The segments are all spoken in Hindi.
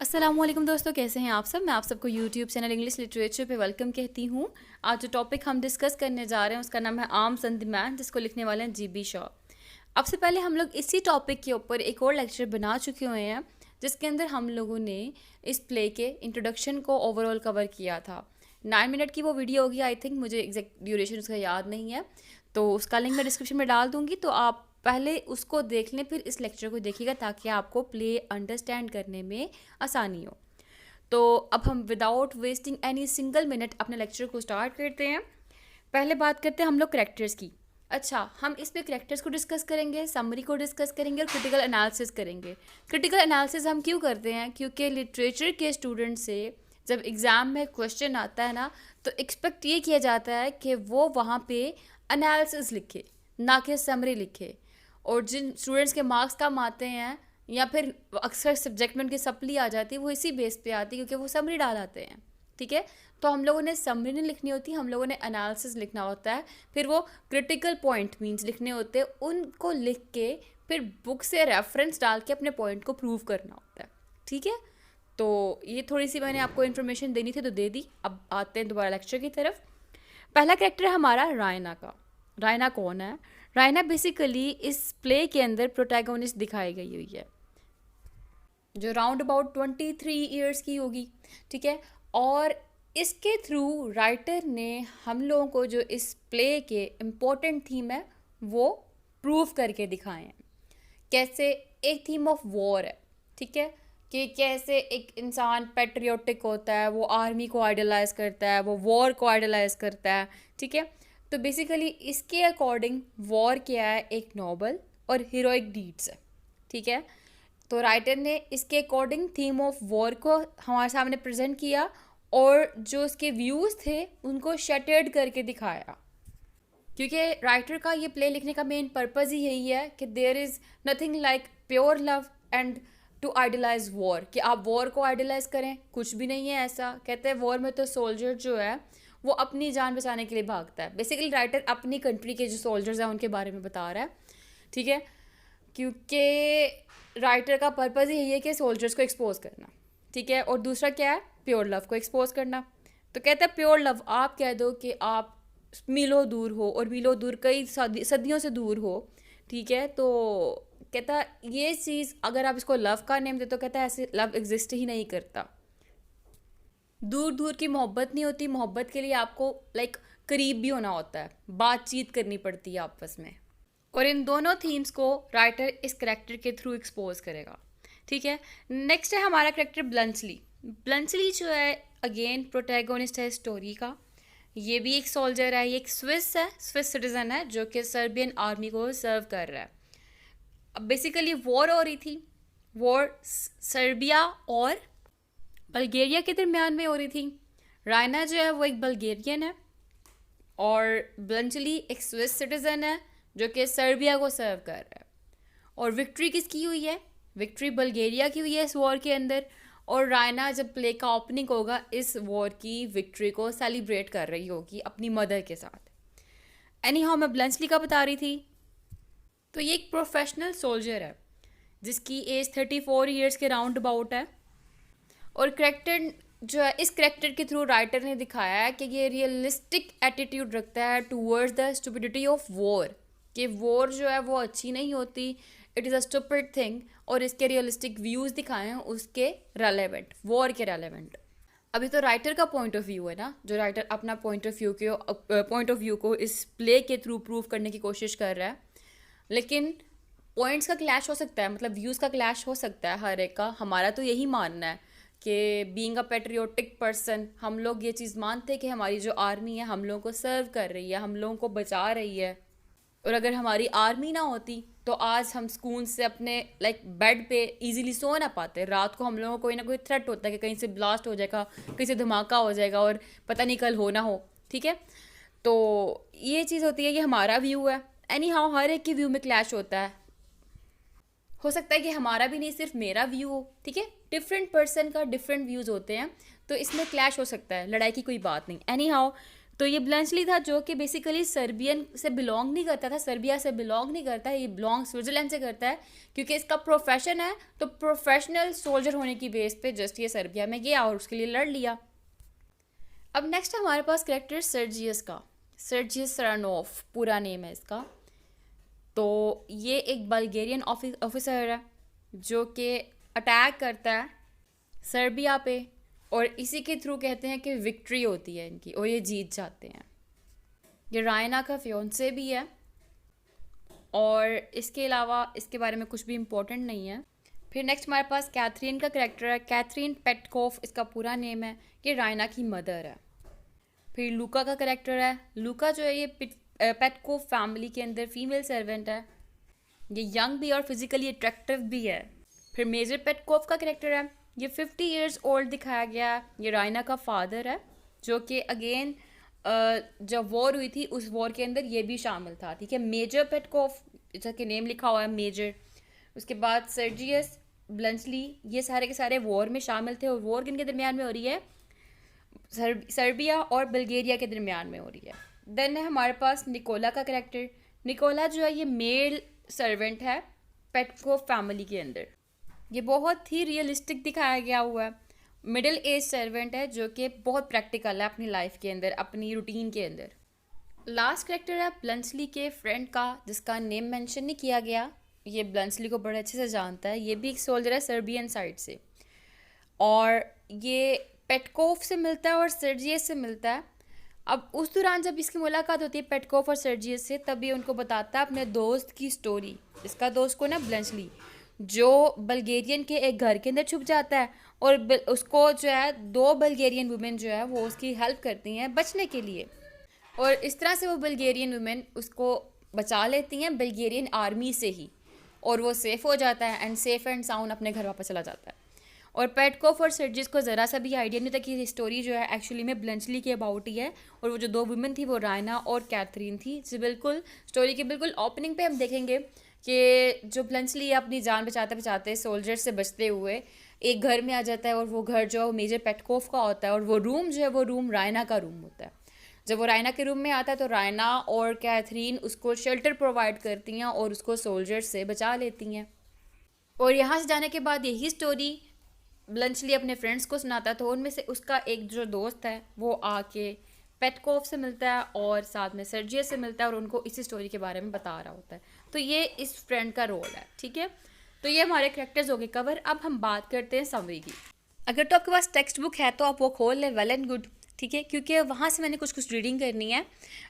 अस्सलाम वालेकुम दोस्तों, कैसे हैं आप सब। मैं आप सबको यूट्यूब चैनल इंग्लिश लिटरेचर पे वेलकम कहती हूँ। आज जो टॉपिक हम डिस्कस करने जा रहे हैं उसका नाम है आर्म्स एंड द मैन, जिसको लिखने वाले हैं जी बी शॉ। अब से पहले हम लोग इसी टॉपिक के ऊपर एक और लेक्चर बना चुके हुए हैं, जिसके अंदर हम लोगों ने इस प्ले के इंट्रोडक्शन को ओवरऑल कवर किया था। 9 मिनट की वो वीडियो होगी आई थिंक, मुझे एग्जैक्ट ड्यूरेशन उसका याद नहीं है, तो उसका लिंक मैं डिस्क्रिप्शन में डाल दूँगी, तो आप पहले उसको देख लें फिर इस लेक्चर को देखिएगा ताकि आपको प्ले अंडरस्टैंड करने में आसानी हो। तो अब हम without wasting any single minute अपने लेक्चर को स्टार्ट करते हैं। पहले बात करते हैं हम लोग करैक्टर्स की। अच्छा, हम इस पे करैक्टर्स को डिस्कस करेंगे, समरी को डिस्कस करेंगे और क्रिटिकल एनालिसिस करेंगे। क्रिटिकल एनालिसिस हम क्यों करते हैं? क्योंकि लिटरेचर के स्टूडेंट से जब एग्ज़ाम में क्वेश्चन आता है ना, तो एक्सपेक्ट ये किया जाता है कि वो वहाँ पे एनालिसिस लिखे, ना कि समरी लिखे। और जिन स्टूडेंट्स के मार्क्स कम आते हैं या फिर अक्सर सब्जेक्ट में उनकी सप्ली आ जाती है, वो इसी बेस पे आती है क्योंकि वो समरी डाल आते हैं। ठीक है, तो हम लोगों ने समरी नहीं लिखनी होती, हम लोगों ने एनालिसिस लिखना होता है। फिर वो क्रिटिकल पॉइंट मीन्स लिखने होते हैं, उनको लिख के फिर बुक से रेफरेंस डाल के अपने पॉइंट को प्रूव करना होता है। ठीक है, तो ये थोड़ी सी मैंने आपको इन्फॉर्मेशन देनी थी तो दे दी। अब आते हैं दोबारा लेक्चर की तरफ। पहला कैरेक्टर है हमारा रायना का। रायना कौन है? रायना बेसिकली इस प्ले के अंदर प्रोटैगोनिस्ट दिखाई गई हुई है, जो राउंड अबाउट 23 ईयर्स की होगी। ठीक है, और इसके थ्रू राइटर ने हम लोगों को जो इस प्ले के इम्पोर्टेंट थीम है वो प्रूव करके दिखाए हैं। कैसे? एक थीम ऑफ वॉर है। ठीक है, कि कैसे एक इंसान पैट्रियोटिक होता है, वो आर्मी को आइडलाइज करता है, वो वॉर को आइडलाइज करता है। ठीक है, तो बेसिकली इसके अकॉर्डिंग वॉर क्या है? एक नॉबल और हीरोइक डीड्स है। ठीक है, तो राइटर ने इसके अकॉर्डिंग थीम ऑफ वॉर को हमारे सामने प्रेजेंट किया और जो उसके व्यूज़ थे उनको शटर्ड करके दिखाया। क्योंकि राइटर का ये प्ले लिखने का मेन पर्पज़ ही यही है कि there is nothing like pure love and to idealize war, कि आप वॉर को आइडलाइज करें, कुछ भी नहीं है ऐसा। कहते हैं वॉर में तो सोल्जर जो है वो अपनी जान बचाने के लिए भागता है। बेसिकली राइटर अपनी कंट्री के जो सोल्जर्स हैं उनके बारे में बता रहा है। ठीक है, क्योंकि राइटर का पर्पज़ ही यही है कि सोल्जर्स को एक्सपोज करना। ठीक है, और दूसरा क्या है? प्योर लव को एक्सपोज करना। तो कहता है प्योर लव आप कह दो कि आप मीलों दूर हो, और मीलों दूर कई सदियों से दूर हो। ठीक है, तो कहता ये चीज़ अगर आप इसको लव का नेम दे तो कहता है ऐसे लव एग्जिस्ट ही नहीं करता। दूर दूर की मोहब्बत नहीं होती, मोहब्बत के लिए आपको करीब भी होना होता है, बातचीत करनी पड़ती है आपस में। और इन दोनों थीम्स को राइटर इस करेक्टर के थ्रू एक्सपोज करेगा। ठीक है, नेक्स्ट है हमारा करेक्टर ब्लंचली। ब्लंचली जो है अगेन प्रोटैगोनिस्ट है स्टोरी का। ये भी एक सोल्जर है, ये एक स्विस है, स्विस सिटीजन है जो कि सर्बियन आर्मी को सर्व कर रहा है। अब बेसिकली वॉर हो रही थी, वॉर सर्बिया और बल्गेरिया के दरमियान में हो रही थी। रायना जो है वो एक बल्गेरियन है और ब्लंचली एक स्विस सिटीजन है जो कि सर्बिया को सर्व कर रहा है। और विक्ट्री किसकी हुई है? विक्ट्री बल्गेरिया की हुई है इस वॉर के अंदर। और रायना जब प्ले का ओपनिंग होगा इस वॉर की विक्ट्री को सेलिब्रेट कर रही होगी अपनी मदर के साथ। एनी हाउ मैं ब्लंचली का बता रही थी। तो ये एक प्रोफेशनल सोल्जर है जिसकी एज 34 ईयर्स के राउंड अबाउट है। और करेक्टर जो है, इस करेक्टर के थ्रू राइटर ने दिखाया है कि ये रियलिस्टिक एटीट्यूड रखता है towards the stupidity of war, कि वॉर जो है वो अच्छी नहीं होती, it is a stupid thing. और इसके रियलिस्टिक व्यूज़ दिखाए हैं उसके रेलेवेंट, वॉर के रेलेवेंट। अभी तो राइटर का पॉइंट ऑफ व्यू है ना, जो राइटर अपना पॉइंट ऑफ व्यू को इस प्ले के थ्रू प्रूव करने की कोशिश कर रहा है। लेकिन पॉइंट्स का क्लैश हो सकता है, मतलब व्यूज़ का क्लैश हो सकता है हर एक का। हमारा तो यही मानना है कि बीइंग अ पेट्रियोटिक पर्सन हम लोग ये चीज़ मानते हैं कि हमारी जो आर्मी है हम लोगों को सर्व कर रही है, हम लोगों को बचा रही है। और अगर हमारी आर्मी ना होती तो आज हम सुकून से अपने बेड पे इजीली सो ना पाते। रात को हम लोगों को कोई ना कोई थ्रेट होता है कि कहीं से ब्लास्ट हो जाएगा, कहीं से धमाका हो जाएगा और पता नहीं कल हो ना हो। ठीक है, तो ये चीज़ होती है, ये हमारा व्यू है। एनी हाउ हर एक के व्यू में क्लैश होता है, हो सकता है कि हमारा भी नहीं सिर्फ मेरा व्यू हो। ठीक है, डिफरेंट पर्सन का डिफरेंट व्यूज़ होते हैं, तो इसमें क्लैश हो सकता है, लड़ाई की कोई बात नहीं। एनी हाउ तो ये ब्लंचली था जो कि बेसिकली सर्बियन से बिलोंग नहीं करता था, सर्बिया से बिलोंग नहीं करता है, ये बिलोंग स्विट्ज़रलैंड से करता है क्योंकि इसका प्रोफेशन है। तो प्रोफेशनल सोल्जर होने की बेस पे जस्ट ये सर्बिया में गया और उसके लिए लड़ लिया। अब नेक्स्ट हमारे पास कैरेक्टर सर्जियस का, सर्जियस सरानोफ पूरा नेम है इसका। तो ये एक बल्गेरियन ऑफिसर है जो कि अटैक करता है सर्बिया पे, और इसी के थ्रू कहते हैं कि विक्ट्री होती है इनकी और ये जीत जाते हैं। ये रायना का फियोंसे भी है, और इसके अलावा इसके बारे में कुछ भी इम्पोर्टेंट नहीं है। फिर नेक्स्ट हमारे पास कैथरीन का कैरेक्टर है, कैथरीन पेटकोफ इसका पूरा नेम है। ये रायना की मदर है। फिर लूका का कैरेक्टर है, लूका जो है ये पेटकोफ फैमिली के अंदर फीमेल सर्वेंट है। ये यंग भी और फिजिकली अट्रैक्टिव भी है। फिर मेजर पेटकोफ का कैरेक्टर है, ये 50 इयर्स ओल्ड दिखाया गया। ये रायना का फादर है जो कि अगेन जब वॉर हुई थी उस वॉर के अंदर ये भी शामिल था, ठीक है। मेजर पेटकोफ जैसा कि नेम लिखा हुआ है मेजर। उसके बाद सर्जियस, ब्लंचली, ये सारे के सारे वॉर में शामिल थे, और वॉर किन के दरमियान में हो रही है, सर्बिया और बल्गेरिया के दरमियान में हो रही है। देन है हमारे पास निकोला का कैरेक्टर, निकोला जो है ये मेल सर्वेंट है पेटकोफ फैमिली के अंदर। ये बहुत ही रियलिस्टिक दिखाया गया हुआ है, मिडिल एज सर्वेंट है जो कि बहुत प्रैक्टिकल है अपनी लाइफ के अंदर, अपनी रूटीन के अंदर। लास्ट कैरेक्टर है ब्लंचली के फ्रेंड का जिसका नेम मेंशन नहीं किया गया। ये ब्लंचली को बड़े अच्छे से जानता है, ये भी एक सोल्जर है सर्बियन साइड से, और ये पेटकोफ से मिलता है और सर्जियस से मिलता है। अब उस दौरान जब इसकी मुलाकात होती है पेटकोफ और सर्जियस से, तब ये उनको बताता है अपने दोस्त की स्टोरी। इसका दोस्त को ना ब्लंचली, जो बल्गेरियन के एक घर के अंदर छुप जाता है, और उसको जो है 2 बल्गेरियन वुमेन जो है वो उसकी हेल्प करती हैं बचने के लिए, और इस तरह से वो बल्गेरियन वुमेन उसको बचा लेती हैं बल्गेरियन आर्मी से ही, और वो सेफ़ हो जाता है एंड सेफ एंड साउंड अपने घर वापस चला जाता है। और पेटकोफ और सर्जियस को ज़रा सा भी आइडिया नहीं था कि ये स्टोरी जो है एक्चुअली में ब्लंचली के अबाउट ही है, और वो जो 2 वुमेन थी वो रायना और कैथरीन थी। जी बिल्कुल स्टोरी की बिल्कुल ओपनिंग पे हम देखेंगे कि जो ब्लंचली अपनी जान बचाते बचाते सोल्जर से बचते हुए एक घर में आ जाता है, और वो घर जो है वो मेजर पेटकोफ का होता है, और वो रूम जो है वो रूम रायना का रूम होता है। जब वो रायना के रूम में आता है तो रायना और कैथरीन उसको शेल्टर प्रोवाइड करती हैं और उसको सोल्जर से बचा लेती हैं। और यहाँ से जाने के बाद यही स्टोरी ब्लंचली अपने फ्रेंड्स को सुनाता है, तो उनमें से उसका एक जो दोस्त है वो आके पेटकोफ से मिलता है और साथ में सर्जियस से मिलता है, और उनको इसी स्टोरी के बारे में बता रहा होता है। तो ये इस फ्रेंड का रोल है, ठीक है। तो ये हमारे कैरेक्टर्स हो गए कवर। अब हम बात करते हैं समरी की। अगर तो आपके पास टेक्स्ट बुक है तो आप वो खोल लें, वेल एंड गुड, ठीक है, क्योंकि वहाँ से मैंने कुछ रीडिंग करनी है।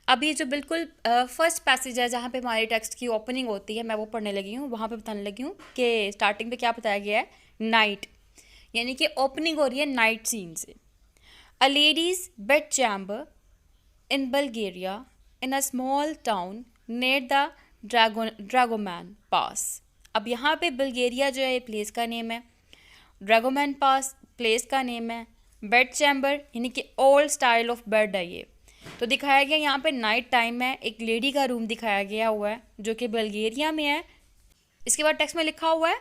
अब ये जो बिल्कुल फर्स्ट पैसेज है जहाँ पे हमारी टेक्स्ट की ओपनिंग होती है, मैं वो पढ़ने लगी हूँ। वहाँ पे बताने लगी हूँ कि स्टार्टिंग पे क्या बताया गया है, नाइट, यानी कि ओपनिंग हो रही है नाइट सीन से। A ladies bed chamber in Bulgaria in a small town near the Dragoman pass. अब यहाँ पे बल्गेरिया जो है प्लेस का नेम है, ड्रागोमैन पास प्लेस का नेम है, बेड चैम्बर यानी कि ओल्ड स्टाइल ऑफ बेड है ये। तो दिखाया गया यहाँ पे नाइट टाइम है, एक लेडी का रूम दिखाया गया हुआ है जो कि बल्गेरिया में है। इसके बाद टेक्स्ट में लिखा हुआ है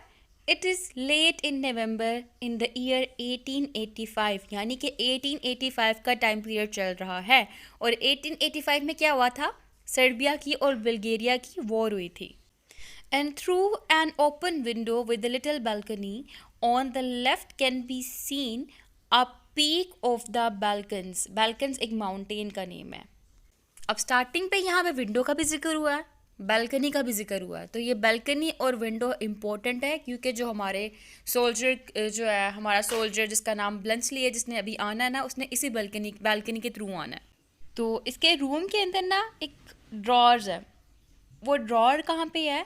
it is late in November in the year 1885, यानी कि 1885 का टाइम पीरियड चल रहा है। और 1885 में क्या हुआ था, सर्बिया की और बल्गेरिया की वॉर हुई थी। And through an open window with a little balcony on the left can be seen a peak of the Balkans. Balkans एक माउंटेन का नेम है। अब स्टार्टिंग पे यहाँ पे विंडो का भी जिक्र हुआ है, बालकनी का भी जिक्र हुआ है। तो ये बालकनी और विंडो इम्पोर्टेंट है क्योंकि जो हमारे सोल्जर जो है, हमारा सोल्जर जिसका नाम ब्लंचली है, जिसने अभी आना है ना, उसने इसी बालकनी के थ्रू आना है। तो इसके रूम के अंदर ना एक ड्रॉर्स है। वो ड्रॉर कहाँ पे है,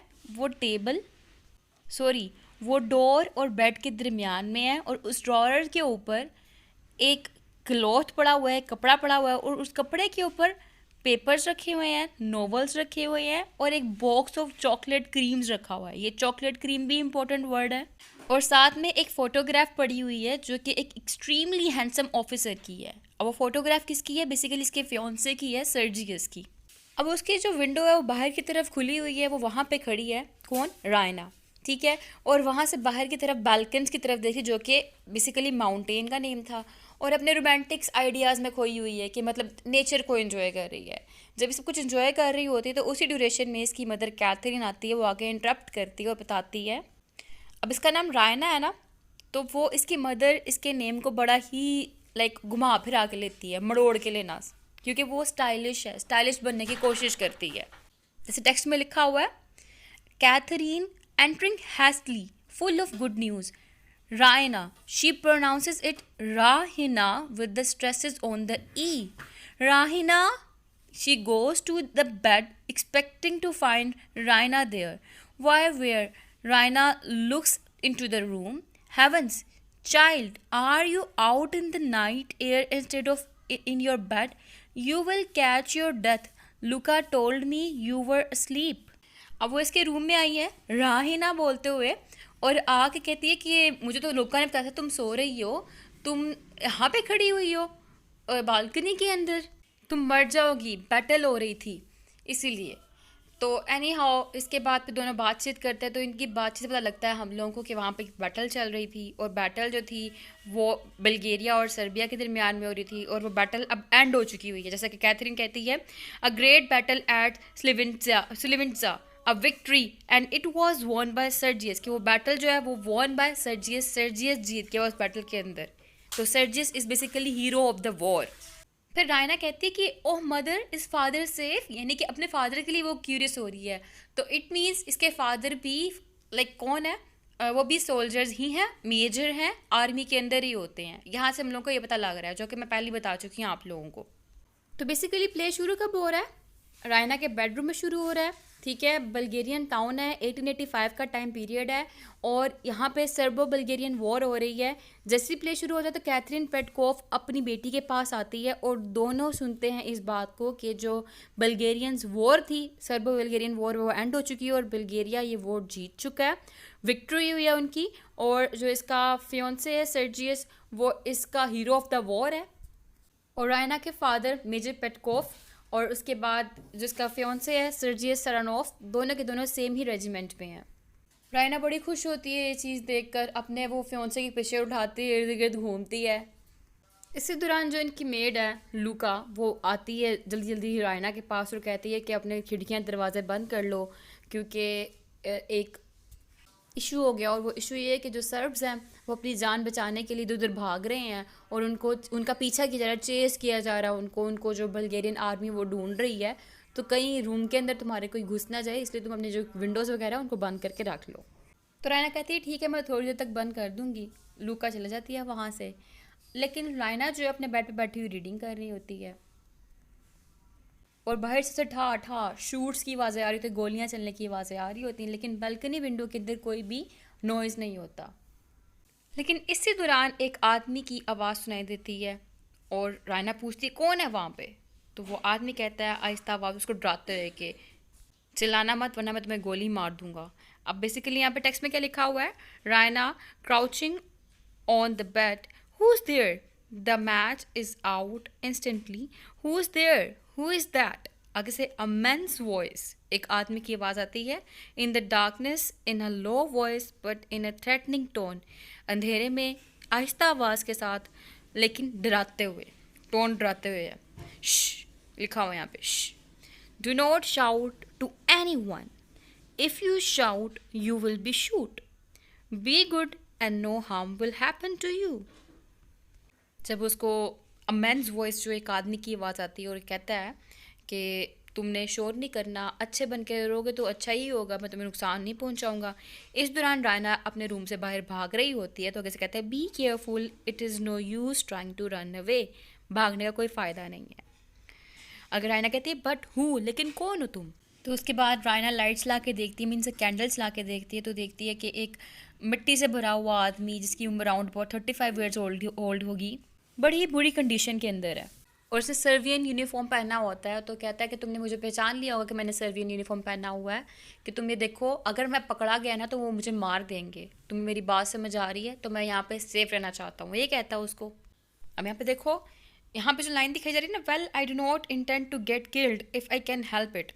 वो डोर और बेड के दरमियान में है, और उस ड्रॉर के ऊपर एक क्लॉथ पड़ा हुआ है, कपड़ा पड़ा हुआ है, और उस कपड़े के ऊपर पेपर्स रखे हुए हैं, नॉवेल्स रखे हुए हैं, और एक बॉक्स ऑफ चॉकलेट क्रीम्स रखा हुआ है। ये चॉकलेट क्रीम भी इम्पोर्टेंट वर्ड है। और साथ में एक फ़ोटोग्राफ पड़ी हुई है जो कि एक एक्सट्रीमली हैंडसम ऑफिसर की है। अब वो फ़ोटोग्राफ किसकी है, बेसिकली इसके फियोंसे की है, सर्जियस की। अब उसकी जो विंडो है वो बाहर की तरफ खुली हुई है, वो वहाँ पे खड़ी है, कौन, रायना, ठीक है। और वहाँ से बाहर की तरफ बाल्कन्स की तरफ देखी, जो कि बेसिकली माउंटेन का नेम था, और अपने रोमांटिक्स आइडियाज़ में खोई हुई है कि मतलब नेचर को एंजॉय कर रही है। जब ये सब कुछ एंजॉय कर रही होती है तो उसी ड्यूरेशन में इसकी मदर कैथरीन आती है, वो आके इंटरप्ट करती है और बताती है, अब इसका नाम रायना है ना, तो वो इसकी मदर इसके नेम को बड़ा ही लाइक घुमा फिरा के लेती है, मड़ोड़ के लेना, क्योंकि वो स्टाइलिश है, स्टाइलिश बनने की कोशिश करती है। जैसे टेक्स्ट में लिखा हुआ है, Catherine entering hastily, full of good news. Raina, she pronounces it Rahina with the stresses on the E. Rahina, she goes to the bed expecting to find Raina there. Why, where? Raina looks into the room. Heavens, child, are you out in the night air instead of in your bed? You will catch your death. Luca told me you were asleep. अब वो इसके रूम में आई है राहिना बोलते हुए, और आके कहती है कि मुझे तो लोका ने बताया था तुम सो रही हो, तुम यहाँ पे खड़ी हुई हो बालकनी के अंदर, तुम मर जाओगी, बैटल हो रही थी इसीलिए। तो एनी हाउ इसके बाद पे दोनों बातचीत करते हैं, तो इनकी बातचीत से पता लगता है हम लोगों को कि वहाँ पे बैटल चल रही थी, और बैटल जो थी वो बल्गेरिया और सर्बिया के दरमियान में हो रही थी, और वो बैटल अब एंड हो चुकी हुई है। जैसा कि कैथरीन कहती है, a great battle at Slivnitza a victory and it was won by Sergius, कि वो बैटल जो है वो वॉन बाय सर्जियस, सर्जियस जीत गया उस बैटल के अंदर। तो Sergius is basically hero of the war. फिर रायना कहती है कि oh mother is father safe, यानी कि अपने फादर के लिए वो क्यूरियस हो रही है। तो इट मीन्स इसके फादर भी लाइक कौन है, वो भी सोल्जर्स ही हैं, मेजर हैं, आर्मी के अंदर ही होते हैं। यहाँ से हम लोगों को ये पता लग रहा है, जो कि मैं पहले बता चुकी हूँ आप लोगों को। तो बेसिकली प्ले शुरू कब हो रहा है, रायना के बेडरूम में शुरू हो रहा है, ठीक है। बल्गेरियन टाउन है, 1885 का टाइम पीरियड है, और यहाँ पे सर्बो बल्गेरियन वॉर हो रही है। जैसे ही प्ले शुरू होता है तो कैथरीन पेटकोफ अपनी बेटी के पास आती है, और दोनों सुनते हैं इस बात को कि जो बल्गेरियंस वॉर थी, सर्बो बल्गेरियन वॉर, वो एंड हो चुकी है और बल्गेरिया ये वॉर जीत चुका है, विक्ट्री हुई है उनकी। और जो इसका फियोंसे है सर्जियस, वो इसका हीरो ऑफ द वॉर है, और रायना के फादर मेजर पेटकोफ और उसके बाद जिसका फियोंसे है सर्जियस सरानोफ, दोनों के दोनों सेम ही रेजिमेंट में हैं। रायना बड़ी खुश होती है ये चीज़ देखकर, अपने वो फियोंसे के पीछे उठाती है, इर्द गिर्द घूमती है। इसी दौरान जो इनकी मेड है लूका, वो आती है जल्दी जल्दी रायना के पास और कहती है कि अपने खिड़कियाँ दरवाजे बंद कर लो, क्योंकि एक इशू हो गया। और वो इशू ये है कि जो सर्ब्स हैं वो अपनी जान बचाने के लिए इधर उधर भाग रहे हैं, और उनको उनका पीछा किया जा रहा है, चेस किया जा रहा है उनको जो बल्गेरियन आर्मी वो ढूंढ रही है। तो कहीं रूम के अंदर तुम्हारे कोई घुस ना जाए, इसलिए तुम अपने जो विंडोज़ वगैरह उनको बंद करके रख लो। तो रायना कहती है ठीक है, मैं थोड़ी देर तक बंद कर दूँगी। लूका चला जाती है वहाँ से, लेकिन रायना जो है अपने बेड पर बैठी हुई रीडिंग कर रही होती है, और बाहर से ठा ठा शूट्स की आवाज़ें आ रही होती, गोलियां चलने की आवाज़ें आ रही होती हैं, लेकिन बालकनी विंडो के अंदर कोई भी नॉइज़ नहीं होता। लेकिन इसी दौरान एक आदमी की आवाज़ सुनाई देती है, और रायना पूछती है कौन है वहाँ पे। तो वो आदमी कहता है आहिस्ता आवाज़, उसको डराते हुए कि चिल्लाना मत वरना मैं तुम्हें गोली मार दूंगा। अब बेसिकली यहाँ पे टेक्स्ट में क्या लिखा हुआ है, Raina crouching on the bed, who is there, the match is out instantly, who is there, who is that. आगे से अ मेन्स वॉइस, एक आदमी की आवाज़ आती है, in the darkness in a low voice but in a threatening tone, अंधेरे में आहिस्ता आवाज़ के साथ लेकिन डराते हुए, टोन डराते हुए है। श लिखा हुआ है यहाँ पे, श do not shout to anyone, if you shout you will be shoot, be good and no harm will happen to you. जब उसको अ मेन्स वॉइस, जो एक आदमी की आवाज़ आती है और कहता है कि तुमने शोर नहीं करना, अच्छे बन के रहोगे तो अच्छा ही होगा, मैं तुम्हें नुकसान नहीं पहुंचाऊंगा। इस दौरान रायना अपने रूम से बाहर भाग रही होती है, तो कैसे कहते हैं be careful, it is no use trying to run away, भागने का कोई फ़ायदा नहीं है। अगर रायना कहती है बट हूँ, लेकिन कौन हो तुम। तो उसके बाद रायना लाइट्स ला के देखती है, मीन्स कैंडल्स ला के देखती है, तो देखती है कि एक मिट्टी से भरा हुआ आदमी जिसकी उम्र अराउंड अबाउट 35 ईयर्स ओल्ड होगी, बड़ी बुरी कंडीशन के अंदर है, और उसे सर्बियन यूनिफॉर्म पहना होता है। तो कहता है कि तुमने मुझे पहचान लिया होगा कि मैंने सर्बियन यूनिफॉर्म पहना हुआ है, कि तुम ये देखो अगर मैं पकड़ा गया ना तो वो मुझे मार देंगे, तुम्हें मेरी बात समझ आ रही है, तो मैं यहाँ पे सेफ रहना चाहता हूँ, ये कहता है उसको। अब यहाँ पे देखो, यहाँ पे जो लाइन दिखाई जा रही है ना, well I do not intend to get killed if I can help it,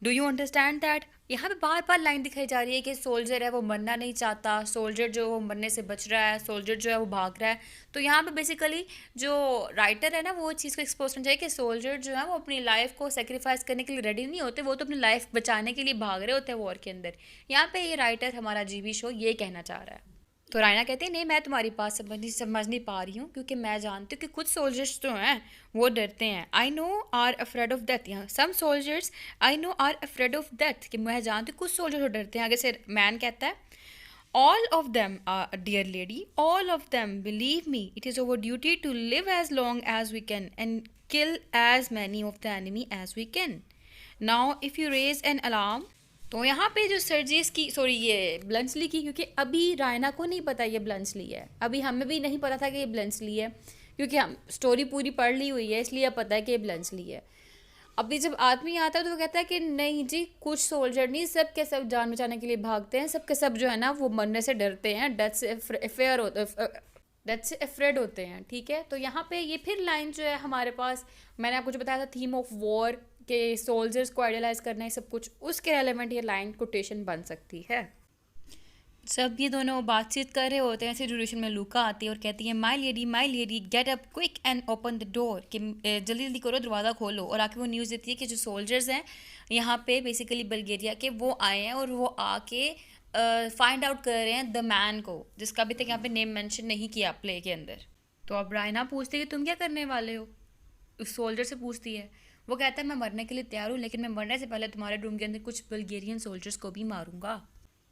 do you understand that, यहाँ पे बार बार लाइन दिखाई जा रही है कि सोल्जर है वो मरना नहीं चाहता, सोल्जर जो वो मरने से बच रहा है, सोल्जर जो है वो भाग रहा है। तो यहाँ पे बेसिकली जो राइटर है ना वो चीज़ को एक्सपोज करना चाहिए कि सोल्जर जो है वो अपनी लाइफ को सेक्रीफाइस करने के लिए रेडी नहीं होते, वो तो अपनी लाइफ बचाने के लिए भाग रहे होते हैं वॉर के अंदर। यहाँ पे ये राइटर हमारा जीबी शो ये कहना चाह रहा है। तो रायना कहती है नहीं, मैं तुम्हारी बात समझ नहीं पा रही हूँ, क्योंकि मैं जानती हूँ कि कुछ सोल्जर्स जो हैं वो डरते हैं। I know are afraid of death, यहाँ some soldiers I know are afraid of death, कि मैं जानती हूँ कुछ सोल्जर्स जो डरते हैं। आगे से मैन कहता है all of them dear lady, all of them believe me, it is our duty to live as long as we can and kill as many of the enemy as we can. Now if you raise an alarm. तो यहाँ पे जो सर्जिस की ये ब्लंसली की, क्योंकि अभी रायना को नहीं पता ये ब्लंसली है, अभी हमें भी नहीं पता था कि ये ब्लंसली है, क्योंकि हम स्टोरी पूरी पढ़ ली हुई है इसलिए अब पता है कि ये ब्लंसली है। अभी जब आदमी आता है तो वो कहता है कि नहीं जी, कुछ सोल्जर नहीं, सब के सब जान बचाने के लिए भागते हैं, सब के सब जो है ना वो मरने से डरते हैं, डेथ से अफ्रेड होते हैं। ठीक है, तो यहाँ पे ये फिर लाइन जो है हमारे पास, मैंने आपको जो बताया था थीम ऑफ वॉर के सोल्जर्स को आइडियलाइज करना है सब कुछ, उसके रेलेवेंट ये लाइन कोटेशन बन सकती है। सब ये दोनों बातचीत कर रहे होते हैं, ऐसे ड्यूरेशन में लूका आती है और कहती है my lady get up quick and open the door, कि जल्दी जल्दी करो, दरवाज़ा खोलो। और आके वो न्यूज़ देती है कि जो सोल्जर्स हैं यहाँ पे बेसिकली बल्गेरिया के, वो आए हैं और वो आके फाइंड आउट कर रहे हैं द मैन को, जिसका अभी तक यहाँ पे नेम मेंशन नहीं किया प्ले के अंदर। तो अब रायना पूछती है कि तुम क्या करने वाले हो, उस सोल्जर से पूछती है। वो कहता है मैं मरने के लिए तैयार हूँ, लेकिन मैं मरने से पहले तुम्हारे रूम के अंदर कुछ बल्गेरियन सोल्जर्स को भी मारूंगा।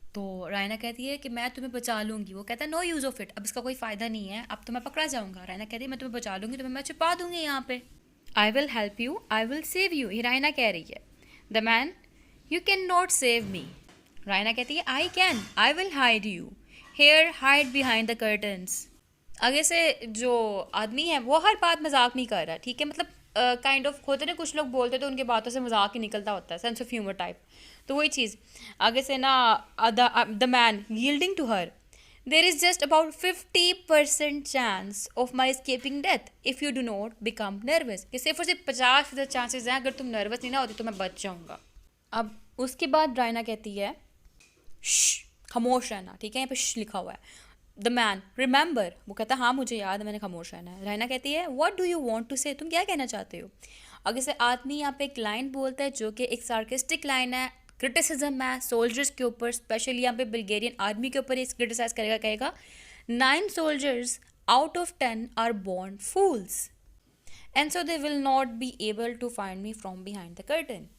तो रायना कहती है कि मैं तुम्हें बचा लूँगी। वो कहता है नो यूज़ ऑफ इट, अब इसका कोई फ़ायदा नहीं है, अब तो मैं पकड़ा जाऊँगा। रायना कहती है मैं तुम्हें बचा लूँगी, तुम्हें मैं छुपा दूँगी यहाँ पे। I will help you, I will save you, ये रायना कह रही है। The man you can not save me. Raina कहती है I can, I will hide you here, hide behind the curtains. आगे से जो आदमी है वो हर बात मजाक नहीं कर रहा, ठीक है, मतलब काइंड ऑफ होते ना कुछ लोग बोलते तो उनके बातों से मजाक ही निकलता होता है, सेंस ऑफ ह्यूमर टाइप। तो वही चीज़ आगे से ना, the man yielding to her, there is just about 50% chance of my escaping death if you do not become nervous, कि सिर्फ और सिर्फ 50% चांसेस हैं, अगर तुम नर्वस नहीं ना होती तो मैं बच जाऊँगा। अब उसके बाद रायना कहती है खामोश रहना, ठीक है, यहाँ पे लिखा हुआ है। द मैन रिमेंबर, वो कहता है हाँ मुझे याद है, मैंने खामोश रहना है। रायना कहती है what do you want to say, तुम क्या कहना चाहते हो। आगे से आदमी यहाँ पे एक लाइन बोलता है जो कि एक सार्केस्टिक लाइन है, क्रिटिसिज्म है सोल्जर्स के ऊपर, स्पेशली यहाँ पे बल्गेरियन आर्मी के ऊपर क्रिटिसाइज करेगा, कहेगा 9 soldiers out of 10 are born fools and so they will not be able to find me from behind the curtain।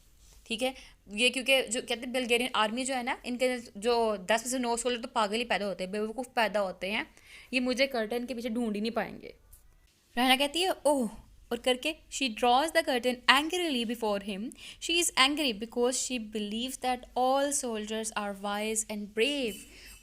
ठीक है, ये क्योंकि जो कहते हैं बल्गेरियन आर्मी जो है ना, इनके जो 10 में से 9 सोल्जर तो पागल ही पैदा होते हैं, बेवकूफ़ पैदा होते हैं, ये मुझे कर्टन के पीछे ढूंढ ही नहीं पाएंगे। रहना कहती है ओह, और करके she draws the curtain angrily before him, she is angry because she believes that all soldiers are wise and brave.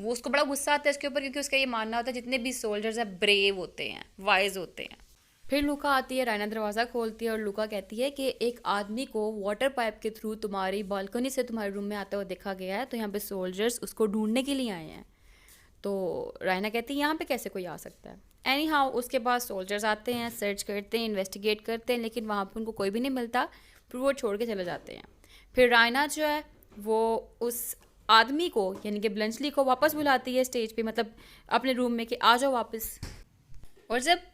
वो उसको बड़ा गुस्सा आता है इसके ऊपर, क्योंकि उसका ये मानना होता है जितने भी सोल्जर्स हैं ब्रेव होते हैं, वाइज होते हैं। फिर लूका आती है, रायना दरवाज़ा खोलती है और लूका कहती है कि एक आदमी को वाटर पाइप के थ्रू तुम्हारी बालकनी से तुम्हारे रूम में आता हुआ देखा गया है, तो यहाँ पे सोल्जर्स उसको ढूंढने के लिए आए हैं। तो रायना कहती है यहाँ पे कैसे कोई आ सकता है। एनी हाउ उसके बाद सोल्जर्स आते हैं, सर्च करते हैं, इन्वेस्टिगेट करते हैं, लेकिन वहाँ पर उनको कोई भी नहीं मिलता, फिर वो छोड़ के चले जाते हैं। फिर रायना जो है वो उस आदमी को यानी कि ब्लंचली को वापस बुलाती है स्टेज पे, मतलब अपने रूम में, कि आ जाओ वापस। और जब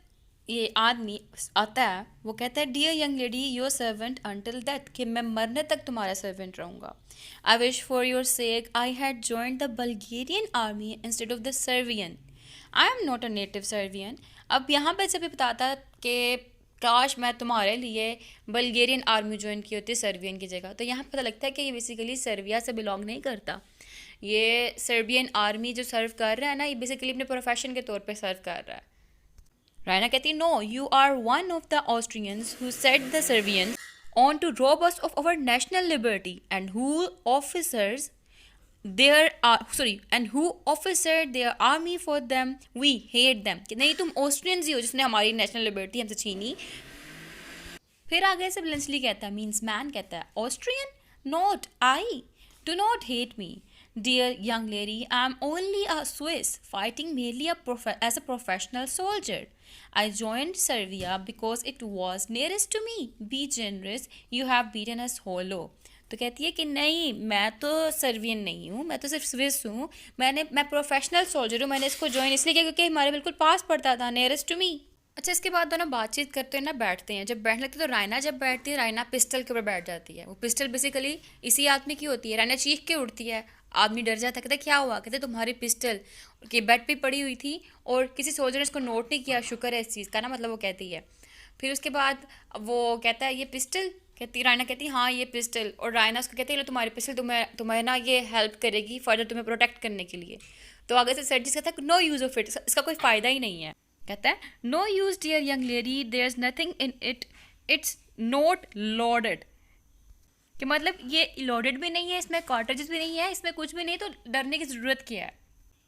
ये आदमी आता है वो कहता है dear young lady your servant until death, कि मैं मरने तक तुम्हारा सर्वेंट रहूँगा। I wish for your sake I had joined the Bulgarian army instead of the Serbian, I am not a native Serbian. अब यहाँ पर जब ये बताता कि काश मैं तुम्हारे लिए बल्गेरियन आर्मी ज्वाइन की होती सर्बियन की जगह, तो यहाँ पता लगता है कि ये बेसिकली सर्बिया से बिलोंग नहीं करता, ये सर्बियन आर्मी जो सर्व कर रहा है ना, ये बेसिकली अपने प्रोफेशन के तौर पे सर्व कर रहा है। रायना कहती no you are one of the Austrians who set the Serbians on to rob us of our national liberty and who officers officered their army for them, we hate them, कि नहीं तुम ऑस्ट्रियंस ही हो जिसने हमारी नेशनल लिबर्टी हमसे छीनी। फिर आगे से ब्लंचली कहता है, मीन्स मैन कहता है Austrian not I, do not hate me dear young lady, I am only a Swiss fighting mainly as a professional soldier. I joined Serbia because it was nearest to me. Be generous, you have beaten us hollow. तो कहती है कि नहीं, मैं तो सर्बियन नहीं हूँ, मैं तो सिर्फ स्विस हूँ, मैं प्रोफेशनल सोल्जर हूँ, मैंने इसको ज्वाइन इसलिए किया क्योंकि हमारे बिल्कुल पास पड़ता था, नियरेस्ट टू मी। अच्छा, इसके बाद दोनों बातचीत करते हैं ना, बैठते हैं। जब बैठने लगते हैं तो रायना जब बैठती है, रायना पिस्टल के ऊपर बैठ जाती है। वो पिस्टल बेसिकली इसी आदमी की होती है। रायना चीख के उठती है, आदमी डर जाता है, कहते क्या हुआ? कहते तुम्हारी पिस्टल की बेड पे पड़ी हुई थी और किसी सोल्जर ने इसको नोट नहीं किया, शुक्र है इस चीज़ का ना, मतलब वो कहती है। फिर उसके बाद वो कहता है ये पिस्टल, कहती रायना कहती है हाँ ये पिस्टल, और रायना उसको कहती है लो तुम्हारी पिस्टल तुम्हें ना ये हेल्प करेगी फर्दर तुम्हें प्रोटेक्ट करने के लिए। तो आगे से सर्जिस कहता है नो यूज़ ऑफ इट, इसका कोई फ़ायदा ही नहीं है। कहता है no use dear young lady, there is nothing in it, it's not loaded. कि मतलब ये लोडेड भी नहीं है, इसमें कार्ट्रिजेस भी नहीं है, इसमें कुछ भी नहीं, तो डरने की ज़रूरत क्या है।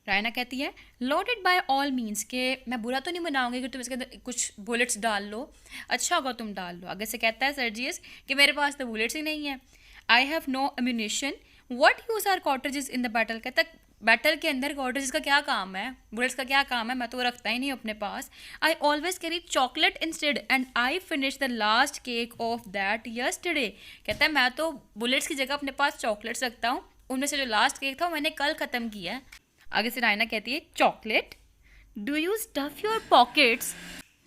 रायना कहती है लोडेड बाय ऑल मीन्स, के मैं बुरा तो नहीं बनाऊंगी कि तुम इसके अंदर कुछ बुलेट्स डाल लो, अच्छा होगा तुम डाल लो। आगे से कहता है सर्जियस कि मेरे पास तो बुलेट्स ही नहीं है। I have no ammunition, what use are cartridges in the battle. कहता है बैटल के अंदर कार्ट्रिजेस का क्या काम है, बुलेट्स का क्या काम है, मैं तो वो रखता ही नहीं अपने पास। I always carry chocolate instead and I finish the last cake of that yesterday. कहता है मैं तो बुलेट्स की जगह अपने पास चॉकलेट्स रखता हूँ, उनमें से जो लास्ट केक था वो मैंने कल ख़त्म किया है। आगे से रायना कहती है chocolate, do you stuff your pockets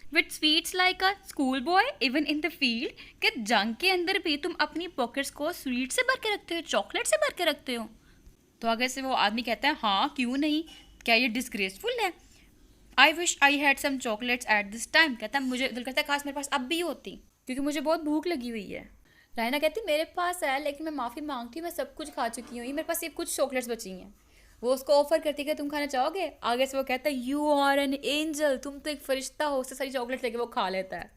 with sweets like a school boy even in the field. कि जंग के अंदर भी तुम अपनी पॉकेट्स को स्वीट से भर के रखते हो, चॉकलेट से भर के रखते हो। तो आगे से वो आदमी कहता है हाँ क्यों नहीं, क्या ये डिसग्रेसफुल है। I wish I had some chocolates at this time. कहता है मुझे दिल करता है काश मेरे पास अब भी होती, क्योंकि मुझे बहुत भूख लगी हुई है। रायना कहती मेरे पास है लेकिन मैं माफ़ी मांगती हूँ, मैं सब कुछ खा चुकी हूँ, मेरे पास सिर्फ कुछ चॉकलेट्स बची हैं। वो उसको ऑफर करती है कि तुम खाना चाहोगे। आगे से वो कहता है यू आर एन एंजल, तुम तो एक फरिश्ता हो। उससे सारी चॉकलेट लेके वो खा लेता है।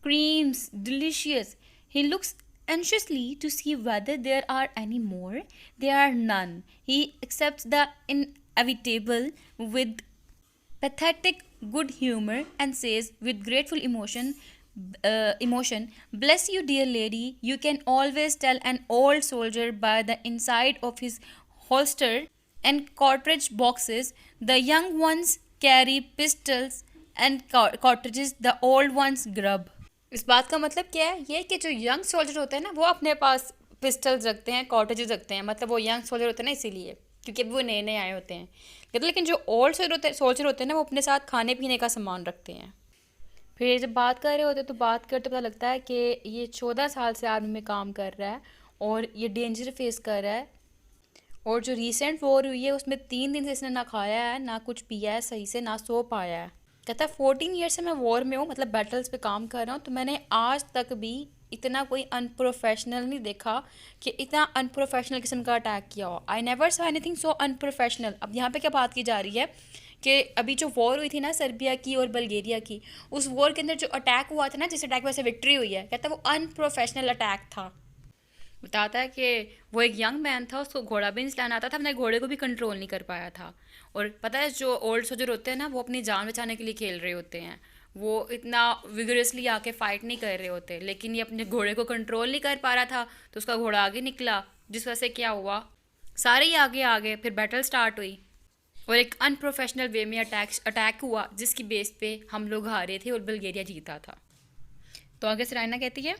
Creams delicious, he looks anxiously to see whether there are any more. There are none. He accepts the inevitable with pathetic good humor and says with grateful emotion, bless you dear lady, you can always tell an old soldier by the inside of his holster and cartridge boxes. The young ones carry pistols and cartridges, the old ones grub. इस बात का मतलब क्या है, ये कि जो यंग सोल्जर होते हैं ना वो अपने पास पिस्टल्स रखते हैं, कार्ट्रिजेस रखते हैं, मतलब वो यंग सोल्जर होते हैं ना इसीलिए, क्योंकि अभी वो नए नए आए होते हैं। लेकिन जो ओल्ड सोल्जर होते हैं ना वो अपने साथ खाने पीने का सामान रखते हैं। फिर जब बात कर रहे होते हैं तो बात करते पता लगता है कि ये 14 साल से आर्मी में काम कर रहा है और ये डेंजर फेस कर रहा है। और जो रिसेंट वॉर हुई है उसमें 3 दिन से इसने ना खाया है ना कुछ पिया है सही से, ना सो पाया है। कहता है 14 ईयर से मैं वॉर में हूँ, मतलब बैटल्स पे काम कर रहा हूँ, तो मैंने आज तक भी इतना कोई अनप्रोफेशनल नहीं देखा कि इतना अनप्रोफेशनल किस्म का अटैक किया हो। I never saw anything so unprofessional. अब यहाँ पे क्या बात की जा रही है कि अभी जो वॉर हुई थी ना सर्बिया की और बल्गेरिया की, उस वॉर के अंदर जो अटैक हुआ था ना, जिस अटैक में से विक्ट्री हुई है, कहता है वो अनप्रोफेशनल अटैक था। बताता है कि वो एक यंग मैन था, उसको घोड़ा भी नहीं चलाना आता था, अपने घोड़े को भी कंट्रोल नहीं कर पाया था। और पता है जो ओल्ड सोल्जर होते हैं ना वो अपनी जान बचाने के लिए खेल रहे होते हैं, वो इतना विगरसली आके फाइट नहीं कर रहे होते, लेकिन ये अपने घोड़े को कंट्रोल नहीं कर पा रहा था तो उसका घोड़ा आगे निकला, जिस वजह से क्या हुआ सारे ही आगे आ गए। फिर बैटल स्टार्ट हुई और एक अनप्रोफेशनल वे में अटैक हुआ जिसकी बेस पे हम लोग हारे थे और बल्गेरिया जीता था। तो आगे से रायना कहती है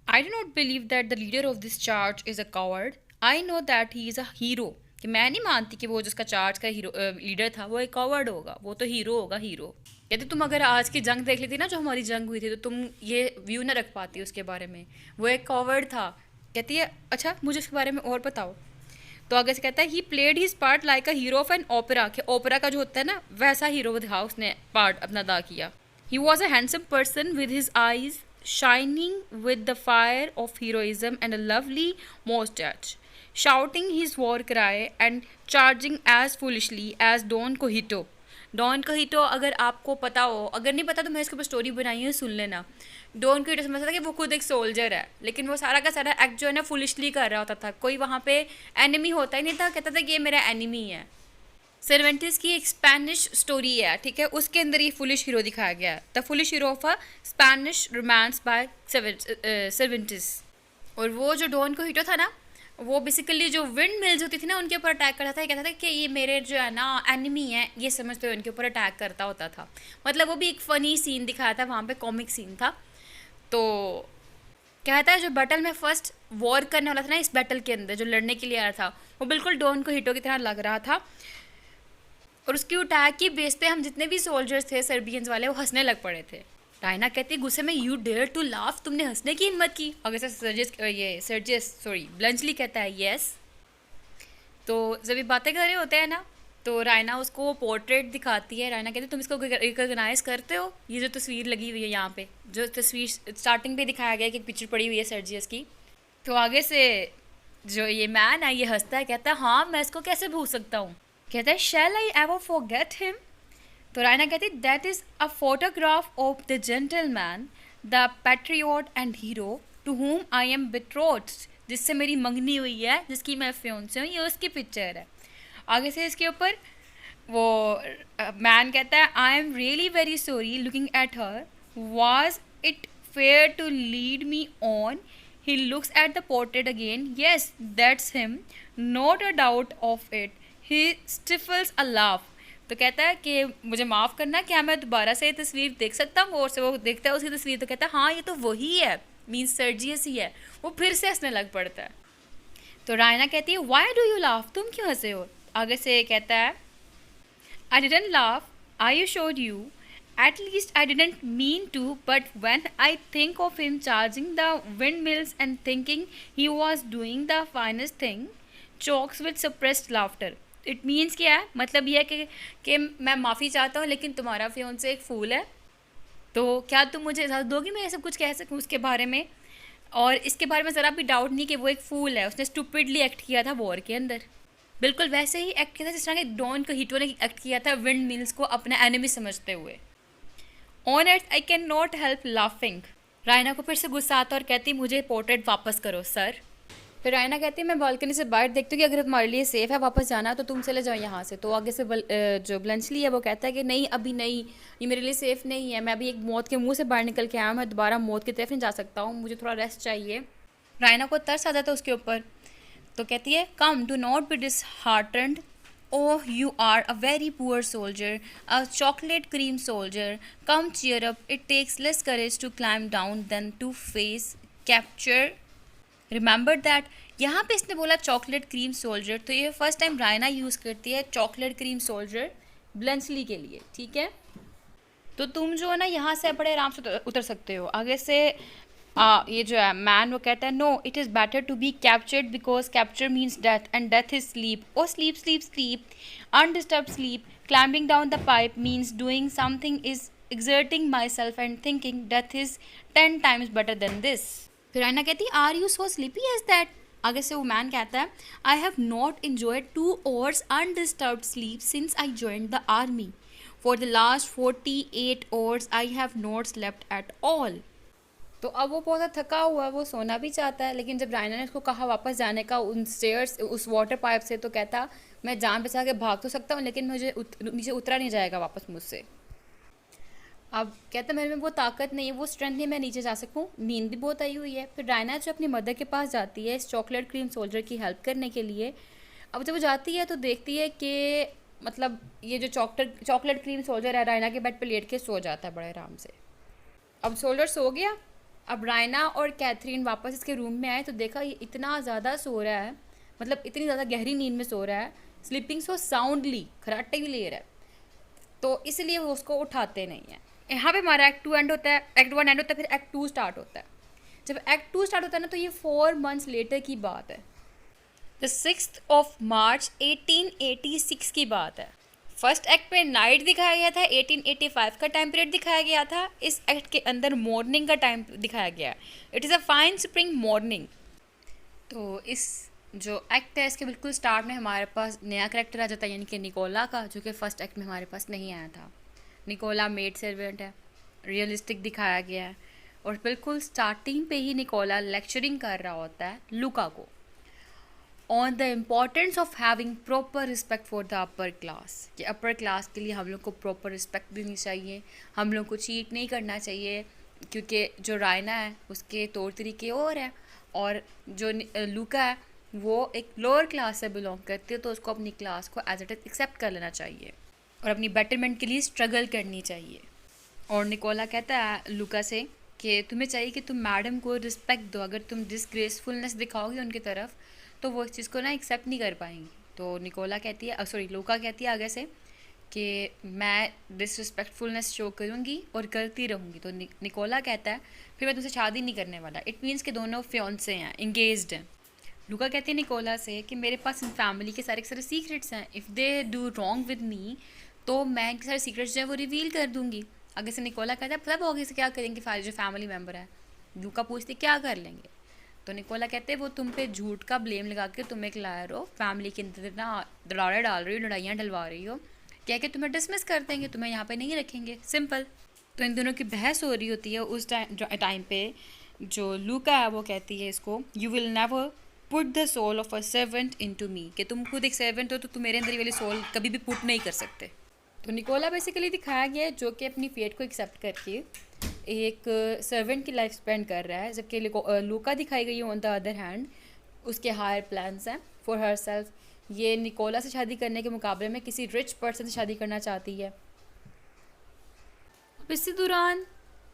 I do not believe that the leader of this charge is a coward. I know that he is a hero. कि मैं नहीं मानती कि वो जिसका चार्ज का हीरो लीडर था वो एक कॉवर्ड होगा, वो तो हीरो होगा, हीरो। कहते तुम अगर आज की जंग देख लेती ना जो हमारी जंग हुई थी तो तुम ये व्यू ना रख पाती उसके बारे में, वो एक कॉवर्ड था। कहती है अच्छा मुझे उसके बारे में और बताओ। तो आगे से कहता है he played his part like a hero of an opera, कि ओपेरा का जो होता है ना वैसा हीरो था, उसने पार्ट अपना अदा किया। He was a handsome person with his eyes shining with the fire of heroism and a lovely mustache, shouting his war cry and charging as foolishly as Don Quixote. Don Quixote अगर आपको पता हो, अगर नहीं पता तो मैं इसके ऊपर स्टोरी बनाई है, सुन लेना। डॉन कोहिटो समझता था कि वो खुद एक सोल्जर है, लेकिन वो सारा का सारा एक्ट जो है ना फुलिशली कर रहा होता था, कोई वहाँ पे एनिमी होता ही नहीं था, कहता था कि ये मेरा एनिमी है। सर्वेंटिस की एक स्पेनिश स्टोरी है, ठीक है, उसके अंदर ये फुलिश हीरो दिखाया गया है, the foolish hero of a Spanish romance by Cervantes. और वो जो डॉन कोहिटो था ना वो बेसिकली जो विंड मिल्स होती थी ना उनके ऊपर अटैक करता था, कहता था कि ये मेरे जो है ना एनिमी है, ये समझते हुए उनके ऊपर अटैक करता होता था। मतलब वो भी एक फ़नी सीन दिखाया था वहाँ पे, कॉमिक सीन था। तो कहता है जो बैटल में फर्स्ट वॉर करने वाला था ना, इस बैटल के अंदर जो लड़ने के लिए आया था, वो बिल्कुल डॉन को हिटो की तरह लग रहा था। और उसकी अटैक की बेस पे हम जितने भी सोल्जर्स थे सर्बियंस वाले, वो हंसने लग पड़े थे। डायना कहती है गुस्से में, यू डेयर टू लाफ, तुमने हंसने की हिम्मत की। अगर सर ब्लंचली कहता है यस। तो जब ये बातें कर रहे होते हैं ना, तो रायना उसको पोर्ट्रेट दिखाती है। रायना कहती है तुम इसको रिकॉग्नाइज करते हो, ये जो तस्वीर लगी हुई है यहाँ पे, जो तस्वीर स्टार्टिंग पे दिखाया गया कि एक पिक्चर पड़ी हुई है सर्जियस की। तो आगे से जो ये मैन है ये हंसता है, कहता है हाँ मैं इसको कैसे भूल सकता हूँ। कहता है shall I ever forget him. तो रायना कहती है that is a photograph of the gentleman, the patriot and hero to whom I M बिट्रोथ्ड, जिससे मेरी मंगनी हुई है, जिसकी मैं फियोंसे हूँ, ये उसकी पिक्चर है। आगे से इसके ऊपर वो मैन कहता है I am really very sorry looking at her, was it fair to lead me on. He looks at the portrait again, yes that's him, not a doubt of it, he stifles a laugh. तो कहता है कि मुझे माफ़ करना, क्या मैं दोबारा से ये तस्वीर देख सकता हूँ? और से वो देखता है उसकी तस्वीर, तो कहता है हाँ ये तो वही है, मीन्स सर्जियस ही है। वो फिर से हंसने लग पड़ता है। तो रायना कहती है वाई डू यू लाफ, तुम क्यों हंसे हो? आगे से कहता है I didn't laugh, I showed you, at least I didn't mean to, but when I think of him charging the windmills and thinking he was doing the finest thing, chokes with suppressed laughter. It means क्या है, मतलब यह है कि मैं माफ़ी चाहता हूँ लेकिन तुम्हारा फियोंसे एक फूल है, तो क्या तुम मुझे इजाज़त दोगी मैं ये सब कुछ कह सकूँ उसके बारे में? और इसके बारे में ज़रा भी डाउट नहीं कि वो एक फूल है, उसने स्टूपिडली एक्ट किया था वॉर के अंदर, बिल्कुल वैसे ही एक्ट किया था जिस तरह के डॉन को हिटो ने एक्ट किया था विंड मिल्स को अपना एनिमी समझते हुए। On earth I can not help laughing. Raina को फिर से गुस्सा आता और कहती मुझे पोर्ट्रेट वापस करो सर। फिर रायना कहती है मैं बालकनी से बाहर देखती हूँ कि अगर तुम्हारे लिए सेफ़ है वापस जाना तो तुम चले जाओ यहाँ से। तो आगे से जो ब्लंचली है वो कहता है कि नहीं अभी नहीं, ये मेरे लिए सेफ़ नहीं है, मैं अभी एक मौत के मुंह से बाहर निकल के आया हूँ, मैं दोबारा मौत की तरफ नहीं जा सकता हूँ, मुझे थोड़ा रेस्ट चाहिए। रायना को तरस आ जाता है उसके ऊपर, तो कहती है come do not be disheartened, oh you are a very poor soldier, a chocolate cream soldier, come cheer up, it takes less courage to climb down than to face capture, remember that. यहाँ पे इसने बोला चॉकलेट क्रीम सोल्जर, तो ये फर्स्ट टाइम रायना यूज़ करती है चॉकलेट क्रीम सोल्जर ब्लंचली के लिए, ठीक है। तो तुम जो है ना यहाँ से बड़े आराम से उतर सकते हो। आगे से ये जो है मैन वो कहता है no it is better to be captured because capture means death and death is sleep, oh sleep sleep sleep, undisturbed sleep, climbing down the pipe means doing something is exerting myself and thinking death is 10 times better than this। फिर आयना कहती are you so sleepy as that. आगे से वो मैन कहता है I have not enjoyed 2 hours undisturbed sleep since I joined the army, for the last 48 hours I have not slept at all। तो अब वो बहुत थका हुआ है, वो सोना भी चाहता है, लेकिन जब रायना ने उसको कहा वापस जाने का उन स्टेयर्स उस वाटर पाइप से, तो कहता मैं जान बचा के भाग तो सकता हूँ लेकिन मुझे नीचे उतरा नहीं जाएगा वापस मुझसे। अब कहता मेरे में वो ताकत नहीं है, वो स्ट्रेंथ नहीं मैं नीचे जा सकूं, नींद भी बहुत आई हुई है। फिर रायना जो अपनी मदर के पास जाती है इस चॉकलेट क्रीम सोल्जर की हेल्प करने के लिए। अब जब वो जाती है तो देखती है कि मतलब ये जो चॉकलेट क्रीम सोल्जर है रायना के बेड पे लेट के सो जाता है बड़े आराम से। अब सोल्जर सो गया। अब रायना और कैथरीन वापस इसके रूम में आए तो देखा ये इतना ज़्यादा सो रहा है, मतलब इतनी ज़्यादा गहरी नींद में सो रहा है, स्लीपिंग सो साउंडली, खराटे भी ले रहा है, तो इसलिए वो उसको उठाते नहीं हैं। यहाँ पे हमारा एक्ट 2 एंड होता है, एक्ट 1 एंड होता है, फिर एक्ट 2 स्टार्ट होता है। जब एक्ट 2 स्टार्ट होता है ना तो ये 4 months लेटर की बात है, द 6th of March 1886 की बात है। फर्स्ट एक्ट में नाइट दिखाया गया था, 1885 का टाइम पीरियड दिखाया गया था। इस एक्ट के अंदर मॉर्निंग का टाइम दिखाया गया, it is a fine spring morning. तो इस जो एक्ट है इसके बिल्कुल स्टार्ट में हमारे पास नया करेक्टर आ जाता है, यानी कि निकोला का, जो कि फर्स्ट एक्ट में हमारे पास नहीं आया था। निकोला मेड सर्वेंट है, रियलिस्टिक दिखाया गया है, और बिल्कुल स्टार्टिंग पे ही निकोला लेक्चरिंग कर रहा होता है लुका को on the importance of having proper respect for the upper class, कि अपर क्लास के लिए हम लोग को प्रॉपर रिस्पेक्ट देनी चाहिए, हम लोग को चीट नहीं करना चाहिए, क्योंकि जो रायना है उसके तौर तरीके और हैं, और जो लुका है वो एक लोअर क्लास से बिलोंग करती है, तो उसको अपनी क्लास को एज इट इज एक्सेप्ट कर लेना चाहिए और अपनी बेटरमेंट के लिए स्ट्रगल करनी चाहिए। और निकोला कहता है लुका से कि तुम्हें चाहिए कि तुम मैडम को रिस्पेक्ट दो, अगर तुम डिसग्रेसफुलनेस दिखाओगे उनकी तरफ तो वो इस चीज़ को ना एक्सेप्ट नहीं कर पाएंगी। तो निकोला कहती है, सॉरी लूका कहती है आगे से कि मैं डिसरिस्पेक्टफुलनेस शो करूँगी और करती रहूँगी। तो निकोला कहता है फिर मैं तुमसे शादी नहीं करने वाला। इट मीन्स कि दोनों फियांसे हैं, इंगेज्ड हैं। लूका कहती है निकोला से कि मेरे पास इन फैमिली के सारे सीक्रेट्स हैं, if they do wrong with me तो मैं इनके सारे सीक्रेट्स जो है वो रिवील कर दूँगी। आगे से निकोला कहता है पता आगे से क्या करेंगे सारे जो फैमिली मेम्बर है। लूका पूछती क्या कर लेंगे, तो निकोला कहते हैं वो तुम पे झूठ का ब्लेम लगा के तुम एक लायर हो, फैमिली के अंदर ना दरारें डाल रही हो, लड़ाइयाँ डलवा रही हो, क्या कि तुम्हें डिसमिस कर देंगे, तुम्हें यहाँ पे नहीं रखेंगे, सिंपल। तो इन दोनों की बहस हो रही होती है। उस टाइम पे जो लूका है वो कहती है इसको, you will never put the soul of a servant into me, कि तुम खुद एक सर्वेंट हो तो तुम मेरे अंदर ये वाली सोल कभी भी पुट नहीं कर सकते। तो निकोला बेसिकली दिखाया गया है जो कि अपनी फेट को एक्सेप्ट करके एक सर्वेंट की लाइफ स्पेंड कर रहा है, जबकि लूका दिखाई गई है ऑन द अदर हैंड उसके हायर प्लान्स हैं फॉर हर सेल्फ। ये निकोला से शादी करने के मुकाबले में किसी रिच पर्सन से शादी करना चाहती है। इसी दौरान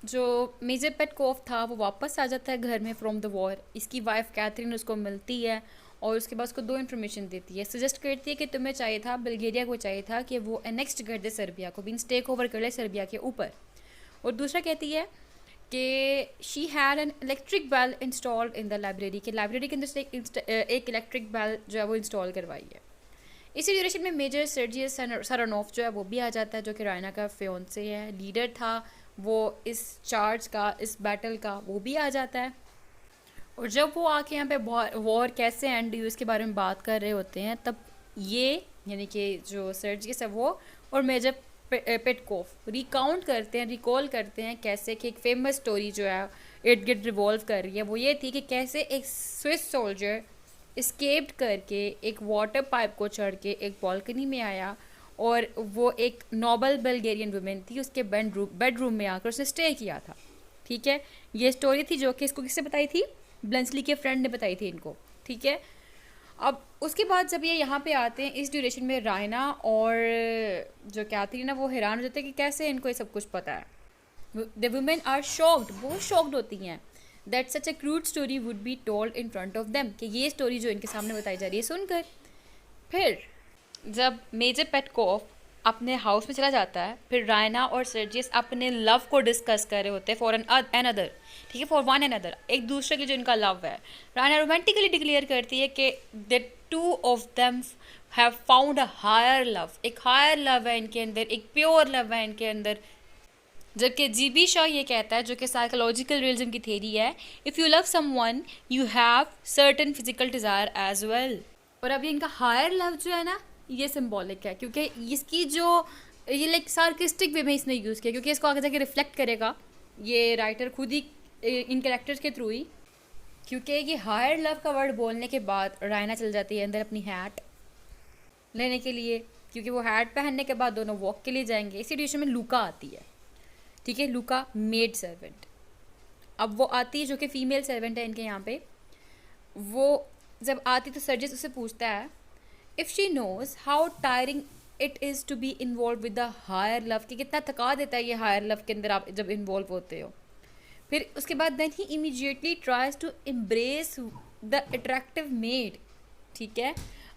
जो मेजर पेटकोफ था वो वापस आ जाता है घर में फ्रॉम द वॉर। इसकी वाइफ कैथरीन उसको मिलती है और उसके बाद उसको दो इन्फॉर्मेशन देती है, सजेस्ट करती है कि तुम्हें चाहिए था, बल्गेरिया को चाहिए था कि वो एनेक्स्ट कर दे सर्बिया को, मीन्स टेक ओवर कर ले सर्बिया के ऊपर। और दूसरा कहती है कि she had an electric bell installed in the library, के लाइब्रेरी के अंदर से एक इलेक्ट्रिक बेल जो है वो इंस्टॉल करवाई है। इसी ड्यूरेशन में मेजर सर्जियस सरानोफ जो है वो भी आ जाता है, जो कि रायना का फियोंसे है, लीडर था वो इस चार्ज का, इस बैटल का, वो भी आ जाता है। और जब वो आके यहाँ पे वॉर कैसे एंड हुई उसके बारे में बात कर रहे होते हैं, तब ये यानी कि जो सर्जियस है वो और मेजर पेटकोफ रिकाउंट करते हैं, रिकॉल करते हैं कैसे कि एक फेमस स्टोरी जो है इट गेट रिवॉल्व कर रही है, वो ये थी कि कैसे एक स्विस सोल्जर एस्केप्ड करके एक वाटर पाइप को चढ़ के एक बालकनी में आया और वो एक नोबल बल्गेरियन वुमेन थी, उसके बेडरूम में आकर उसने स्टे किया था। ठीक है, ये स्टोरी थी जो कि इसको किससे बताई थी, ब्लेंसली के फ्रेंड ने बताई थी इनको। ठीक है, अब उसके बाद जब ये यहाँ पे आते हैं इस ड्यूरेशन में रायना और जो कैथरीन है वो हैरान हो जाते हैं कि कैसे इनको ये सब कुछ पता है। द वुमेन आर शॉक्ड, बहुत शॉक्ड होती हैं that such a crude story would be told in front of them, कि ये स्टोरी जो इनके सामने बताई जा रही है सुनकर। फिर जब मेजर पेटकोफ अपने हाउस में चला जाता है, फिर रायना और सर्जियस अपने लव को डिस्कस कर रहे होते हैं फॉर एन अदर, ठीक है, फॉर वन एन अदर, एक दूसरे के जो इनका लव है। रायना रोमांटिकली डिक्लेयर करती है कि the two of them have found a higher love, एक हायर लव है इनके अंदर, एक प्योर लव है इनके अंदर। जबकि जीबी शॉ ये कहता है, जो कि साइकोलॉजिकल रियलिज्म की थेरी है, if you love someone you have certain physical desire as well. और अब इनका हायर लव जो है ना ये सिंबॉलिक है, क्योंकि इसकी जो ये लाइक सार्किस्टिक वे में इसने यूज़ किया, क्योंकि इसको आगे जाके रिफ्लेक्ट करेगा ये राइटर खुद ही इन कैरेक्टर्स के थ्रू ही। क्योंकि ये हायर लव का वर्ड बोलने के बाद रायना चल जाती है अंदर अपनी हैट लेने के लिए, क्योंकि वो हैट पहनने के बाद दोनों वॉक के लिए जाएंगे। इसी डिशन में लूका आती है, ठीक है, लूका मेड सर्वेंट। अब वो आती है जो कि फ़ीमेल सर्वेंट है इनके यहाँ पे। वो जब आती तो सर्जियस उससे पूछता है if she knows how tiring it is to be involve with the higher love, कि कितना थका देता है ये हायर लव के अंदर आप जब इन्वॉल्व होते हो। फिर उसके बाद then he immediately tries to embrace the attractive maid. ठीक है,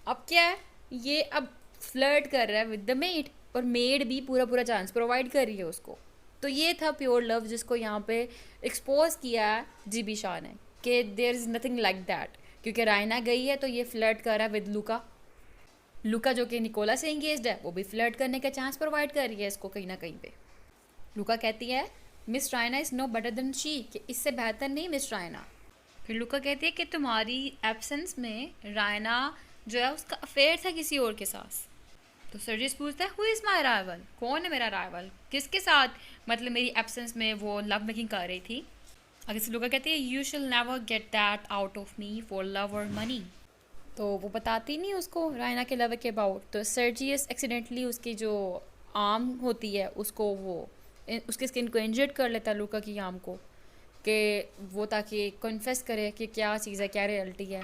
अब क्या है, ये अब फ्लर्ट कर रहा है विद द मेड, और मेड भी पूरा पूरा चांस प्रोवाइड कर रही है उसको। तो ये था प्योर लव जिसको यहाँ पे एक्सपोज किया है जीबी शाह ने, कि there is nothing like that. क्योंकि रायना गई है तो ये फ्लर्ट कर रहा है विद लूका, लूका जो कि निकोला से इंगेज्ड है वो भी फ्लर्ट करने का चांस प्रोवाइड कर रही है इसको कहीं ना कहीं पे। लूका कहती है Miss Raina is no better than she, कि इससे बेहतर नहीं मिस रायना। फिर लूका कहती है कि तुम्हारी एब्सेंस में रायना जो है उसका अफेयर था किसी और के साथ। तो सर्जियस पूछता है हु इज़ माई राइवल, कौन है मेरा राइवल, किसके साथ मतलब मेरी एब्सेंस में वो लव मेकिंग कर रही थी। आगे से लूका कहती है यू शिल never get that out of me for love और मनी। तो वो बताती नहीं उसको रायना के लव के अबाउट। तो सर्जियस एक्सीडेंटली उसकी जो आर्म होती है उसको वो उसके स्किन को इंजर्ड कर लेता है लूका की आर्म को, कि वो ताकि कन्फेस करे कि क्या चीज़ है, क्या रियलिटी है।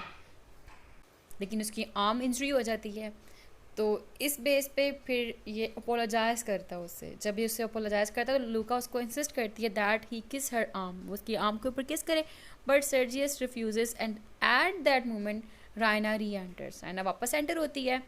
लेकिन उसकी आर्म इंजरी हो जाती है। तो इस बेस पे फिर ये अपोलोजाइज़ करता है उससे। जब ये उससे अपोलोजाइज़ करता है तो लूका उसको इंसिस्ट करती है दैट ही किस हर आर्म, वो उसकी आर्म के ऊपर किस करे, but Sergius refuses and at that moment Raina री एंटर्स, रायना वापस एंटर होती है।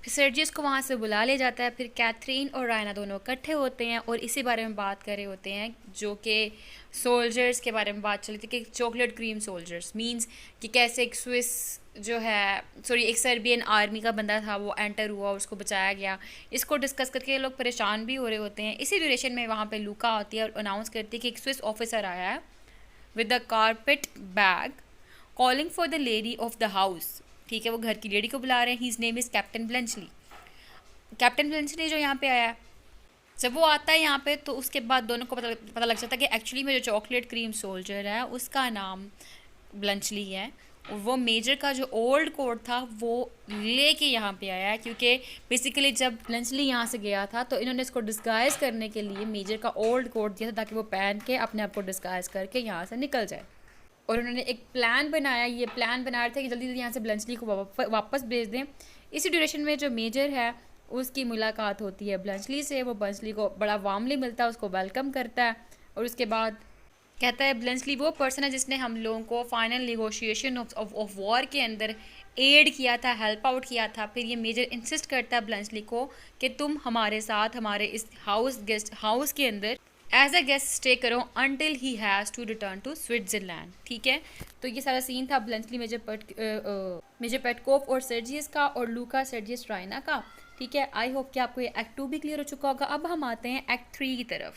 फिर सर्जियस को वहाँ से बुला ले जाता है। फिर कैथरीन और रायना दोनों इकट्ठे होते हैं और इसी बारे में बात कर रहे होते हैं, जो कि सोल्जर्स के बारे में बात चली थी कि चॉकलेट क्रीम सोल्जर्स मींस कि कैसे एक स्विस जो है एक सर्बियन आर्मी का बंदा था वो एंटर हुआ और उसको बचाया गया। इसको डिस्कस करके ये लोग परेशान भी हो रहे होते हैं। इसी ड्यूरेशन में वहाँ पे लूका आती है और अनाउंस करती है कि एक स्विस ऑफिसर आया है with the carpet bag calling for the lady of the house. ठीक है, वो घर की लेडी को बुला रहे हैं। His name is captain Bluntschli. Captain Bluntschli जो यहाँ पे आया है, जब वो आता है यहाँ पे तो उसके बाद दोनों को पता लग जाता है कि एक्चुअली में जो चॉकलेट क्रीम सोल्जर है उसका नाम ब्लेंचली है और वो मेजर का जो ओल्ड कोट था वो लेके यहाँ पे आया है, क्योंकि बेसिकली जब ब्लेंचली यहाँ से गया था तो इन्होंने इसको डिस्गाइज करने के लिए मेजर का ओल्ड कोट दिया था ताकि वो पहन के अपने आप को डिस्गाइज करके यहाँ से निकल जाए। और उन्होंने एक प्लान बनाया, ये प्लान बना रहे थे कि जल्दी जल्दी यहाँ से ब्लेंचली को वापस भेज दें। इसी ड्यूरेशन में जो मेजर है उसकी मुलाकात होती है ब्लेंचली से। वो ब्लेंचली को बड़ा वार्मली मिलता है, उसको वेलकम करता है और उसके बाद कहता है ब्लेंचली वो पर्सन है जिसने हम लोगों को फाइनल निगोशिएशन ऑफ वॉर के अंदर एड किया था, हेल्प आउट किया था। फिर ये मेजर इंसिस्ट करता है ब्लेंचली को कि तुम हमारे साथ हमारे इस गेस्ट हाउस के अंदर एज अ गेस्ट स्टे करो until he has to return to Switzerland. ठीक है, तो ये सारा सीन था ब्लेंचली मेजर पेटकोफ और सर्जियस का और लूका सर्जियस रायना का। ठीक है, आई होप कि आपको ये एक्ट 2 भी क्लियर हो चुका होगा। अब हम आते हैं एक्ट 3 की तरफ,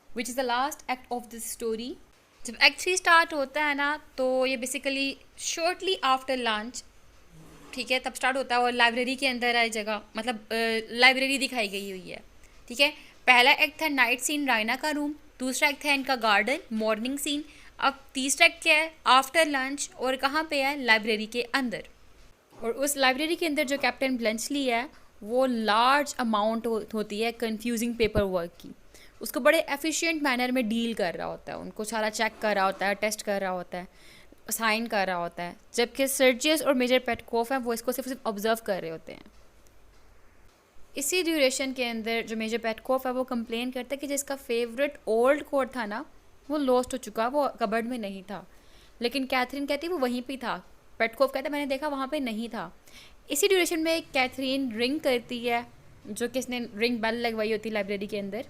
which is the last act of this story. जब एक्ट 3 स्टार्ट होता है ना तो ये बेसिकली शॉर्टली आफ्टर लंच, ठीक है, तब स्टार्ट होता है और लाइब्रेरी के अंदर है जगह, मतलब लाइब्रेरी दिखाई गई हुई है। ठीक है, पहला एक्ट था नाइट सीन रायना का रूम, दूसरा एक्ट था इनका गार्डन मॉर्निंग सीन, अब तीसरा एक्ट क्या है आफ्टर लंच और कहाँ पे है लाइब्रेरी के अंदर। और उस लाइब्रेरी के अंदर जो कैप्टन ब्लेंचली है वो लार्ज अमाउंट होती है कंफ्यूजिंग पेपर वर्क की, उसको बड़े एफिशिएंट मैनर में डील कर रहा होता है, उनको सारा चेक कर रहा होता है, टेस्ट कर रहा होता है, साइन कर रहा होता है, जबकि सर्जियस और मेजर पेटकोफ हैं वो इसको सिर्फ ऑब्जर्व कर रहे होते हैं। इसी ड्यूरेशन के अंदर जो मेजर पेटकोफ है वो कंप्लेन करता है कि जिसका फेवरेट ओल्ड कोट था ना वो लॉस्ट हो चुका, वो कबर्ड में नहीं था। लेकिन कैथरीन कहती है वो वहीं पे था। पेटकोफ कहता है मैंने देखा वहाँ पे नहीं था। इसी ड्यूरेशन में कैथरीन रिंग करती है, जो कि इसने रिंग बेल लगवाई होती है लाइब्रेरी के अंदर।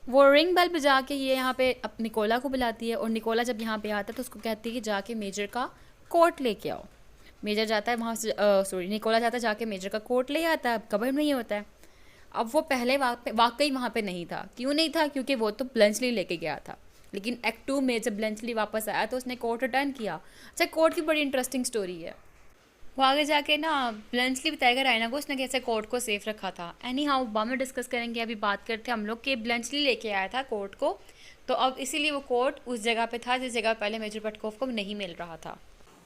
वो रिंग बेल बजा के ये यहाँ पे निकोला को बुलाती है और निकोला जब यहाँ पे आता है तो उसको कहती है कि जाके मेजर का कोट लेके आओ। मेजर जाता है वहाँ से निकोला जाता है, जाके मेजर का कोट ले आता है, कबर्ड में ही होता है। अब वो पहले वाकई वहाँ पे नहीं था। क्यों नहीं था? क्योंकि वो तो ब्लेंचली लेके गया था। लेकिन एक्ट 2 में जब ब्लेंचली वापस आया तो उसने कोट रिटर्न किया। अच्छा, कोट की बड़ी इंटरेस्टिंग स्टोरी है। वो आगे जाके ना ब्लेंचली बताएगा रायना को उसने कैसे कोट को सेफ रखा था। एनी हाउ बाद में डिस्कस करेंगे, अभी बात करते हैं हम लोग कि ब्लेंचली लेके आया था कोट को, तो अब इसीलिए वो कोट उस जगह पे था जिस जगह पहले मेजर पेटकोफ को नहीं मिल रहा था।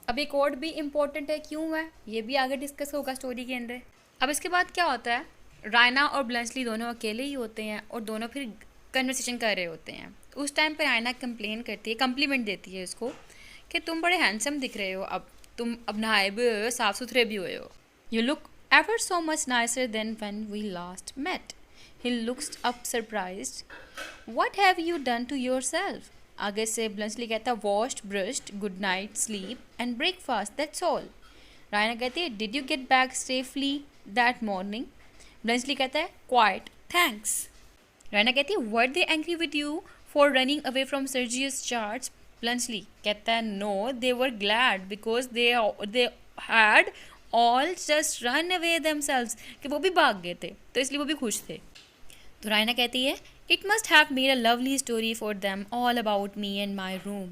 अब ये कोट भी इम्पोर्टेंट है, क्यों है ये भी आगे डिस्कस होगा स्टोरी के अंदर। अब इसके बाद क्या होता है, रायना और ब्लेंचली दोनों अकेले ही होते हैं और दोनों फिर कन्वर्सेशन कर रहे होते हैं। उस टाइम पर रायना कंप्लेन करती है, कम्प्लीमेंट देती है इसको कि तुम बड़े हैंडसम दिख रहे हो, अब तुम अब नहाए भी हुए हो, साफ़ सुथरे भी हुए हो। You look ever so much nicer than when we last met. He looks up surprised. What have you done to yourself? आगे से ब्लेंचली कहता है washed, brushed, good night, sleep and breakfast, that's all. Raina कहती है did you get back safely that morning? Bluntschli कहता है क्वाइट, थैंक्स। रायना कहती है were they angry with you for running away from Sergius charge? Bluntschli कहता है no, they were glad because they had all just run away themselves, कि वो भी भाग गए थे तो इसलिए वो भी खुश थे। तो रायना कहती है it must have made a lovely story for them all about me and my room.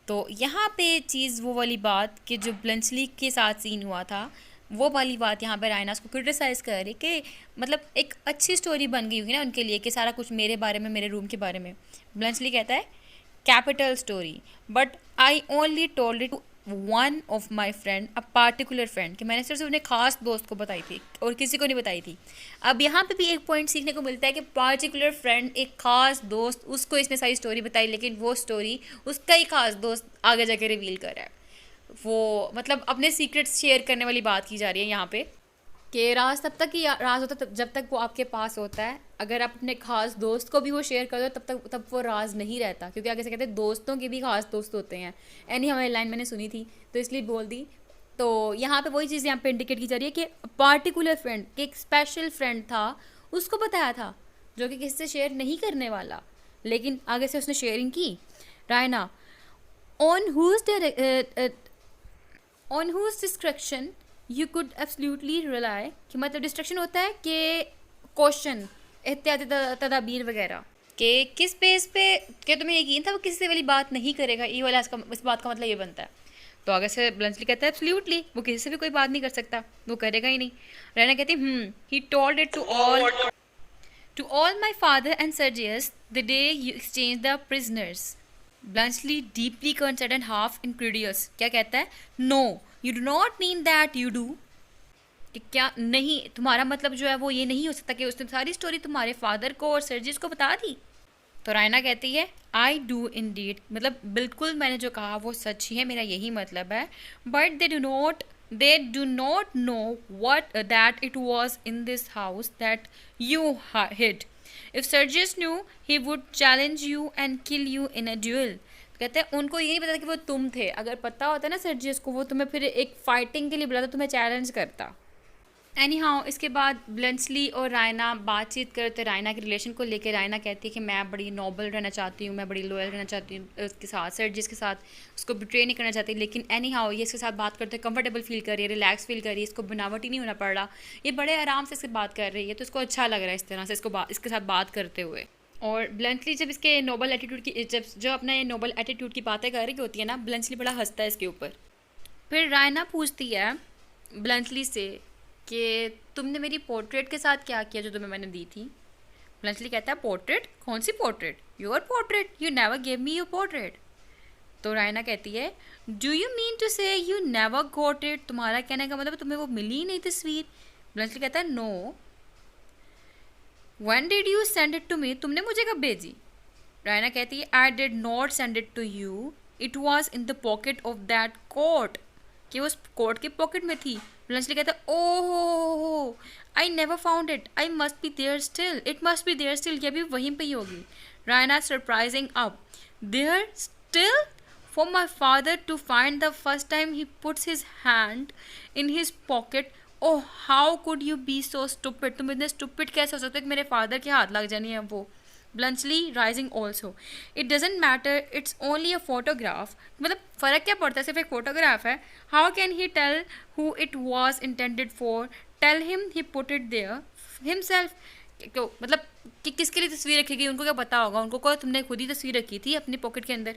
तो यहाँ पे चीज़ वो वाली बात कि जो ब्लेंचली के साथ सीन हुआ था वो वाली बात यहाँ पे रायना उसको क्रिटिसाइज़ कर रही कि मतलब एक अच्छी स्टोरी बन गई होगी ना उनके लिए कि सारा कुछ मेरे बारे में, मेरे रूम के बारे में। ब्लेंचली कहता है capital story, but I only told it to one of my friend, a particular friend, कि मैंने सिर्फ अपने खास दोस्त को बताई थी और किसी को नहीं बताई थी। अब यहाँ पे भी एक पॉइंट सीखने को मिलता है कि पार्टिकुलर फ्रेंड, एक खास दोस्त, उसको इसने सारी स्टोरी बताई, लेकिन वो स्टोरी उसका ही खास दोस्त आगे जाके रिवील कर रहा है। वो मतलब अपने सीक्रेट्स शेयर करने वाली बात की जा रही है यहाँ पे कि राज तब तक ही राज होता है जब तक वो आपके पास होता है। अगर आप अपने खास दोस्त को भी वो शेयर कर दो तब वो राज नहीं रहता, क्योंकि आगे से कहते हैं दोस्तों के भी खास दोस्त होते हैं। एनी हमारी लाइन मैंने सुनी थी तो इसलिए बोल दी। तो यहाँ पे वही चीज़ यहाँ पे इंडिकेट की जा रही है कि पार्टिकुलर फ्रेंड, एक स्पेशल फ्रेंड था, उसको बताया था जो कि किसी से शेयर नहीं करने वाला, लेकिन आगे से उसने शेयरिंग की। Raina, on whose description you could absolutely rely, कि मतलब डिस्ट्रक्शन होता है कि क्वेश्चन इत्यादि तदाबीर वगैरह कि किस बेस पे कि तुम्हें यकीन था वो किसी से वाली बात नहीं करेगा, ये वाला इस बात का मतलब ये बनता है। तो आगे से ब्लंटली कहता है एब्सोल्युटली वो किसी से भी कोई बात नहीं कर सकता, वो करेगा ही नहीं। रैना कहती he told it to all my father and Sergius the day you exchange the prisoners. Bluntschli deeply concerned and half incredulous क्या कहता है, no you do not mean that you do, कि क्या नहीं, तुम्हारा मतलब जो है वो ये नहीं हो सकता कि उसने सारी स्टोरी तुम्हारे फादर को और सर्जिस को बता दी। तो रायना कहती है आई डू इंडीड, मतलब बिल्कुल मैंने जो कहा वो सच ही है, मेरा यही मतलब है। But they do not know what that it was in this house that you hid. If Sergius knew he would challenge you and kill you in a duel. कहते हैं उनको ये नहीं पता कि वो तुम थे, अगर पता होता ना सर्जियस को, वो तुम्हें फिर एक फाइटिंग के लिए बुलाता, तुम्हें चैलेंज करता। एनी हाउ इसके बाद ब्लंटली और रायना बातचीत करते रायना के रिलेशन को लेकर। रायना कहती है कि मैं बड़ी नोबल रहना चाहती हूँ, मैं बड़ी लॉयल रहना चाहती हूँ उसके साथ, सर्जियस के साथ, उसको बिट्रे नहीं करना चाहती। लेकिन एनी हाउ ये इसके साथ बात करते कंफर्टेबल फील कर रही है, रिलैक्स फील कर रही है, इसको बनावटी नहीं होना पड़ रहा, ये बड़े आराम से इससे बात कर रही है, तो इसको अच्छा लग रहा है इस तरह से इसके साथ बात करते हुए। और ब्लंटली जब इसके नोबल एटीट्यूड की जो अपना ये नोबल एटीट्यूड की बातें कर रही होती है ना, ब्लंटली बड़ा हंसता है इसके ऊपर। फिर रायना पूछती है ब्लंटली से कि तुमने मेरी पोर्ट्रेट के साथ क्या किया जो तुम्हें मैंने दी थी। ब्लंटली कहता है पोर्ट्रेट, कौन सी portrait, your portrait, you never give me your portrait. तो रायना कहती है do you mean to say you never got it, तुम्हारा कहने का मतलब तुम्हें वो मिली नहीं तस्वीर। ब्लंटली कहता है no. When did you send it to me? तुमने मुझे कब भेजी। रायना कहती है I did not send it to you. It was in the pocket of that coat. कि उस कोट की पॉकेट में थी। ब्लंटली कहता है ओह I never found it. I must be there still. It must be there still. ये भी वहीं पे ही होगी। Raina surprising up. There still? For my father to find the first time he puts his hand in his pocket. Oh how could you be so stupid, तुम इतने स्टूपिड कैसे हो सकते हो कि मेरे फादर के हाथ लग जानी है वो। Bluntschli rising also it doesn't matter, it's only a photograph, मतलब फ़र्क क्या पड़ता है, सिर्फ एक फोटोग्राफ है। How can he tell who it was intended for, tell him he put it there himself. क्यों मतलब कि किसके लिए तस्वीर रखी गई, उनको क्या पता होगा, उनको को तुमने खुद ही तस्वीर रखी थी अपनी पॉकेट के अंदर,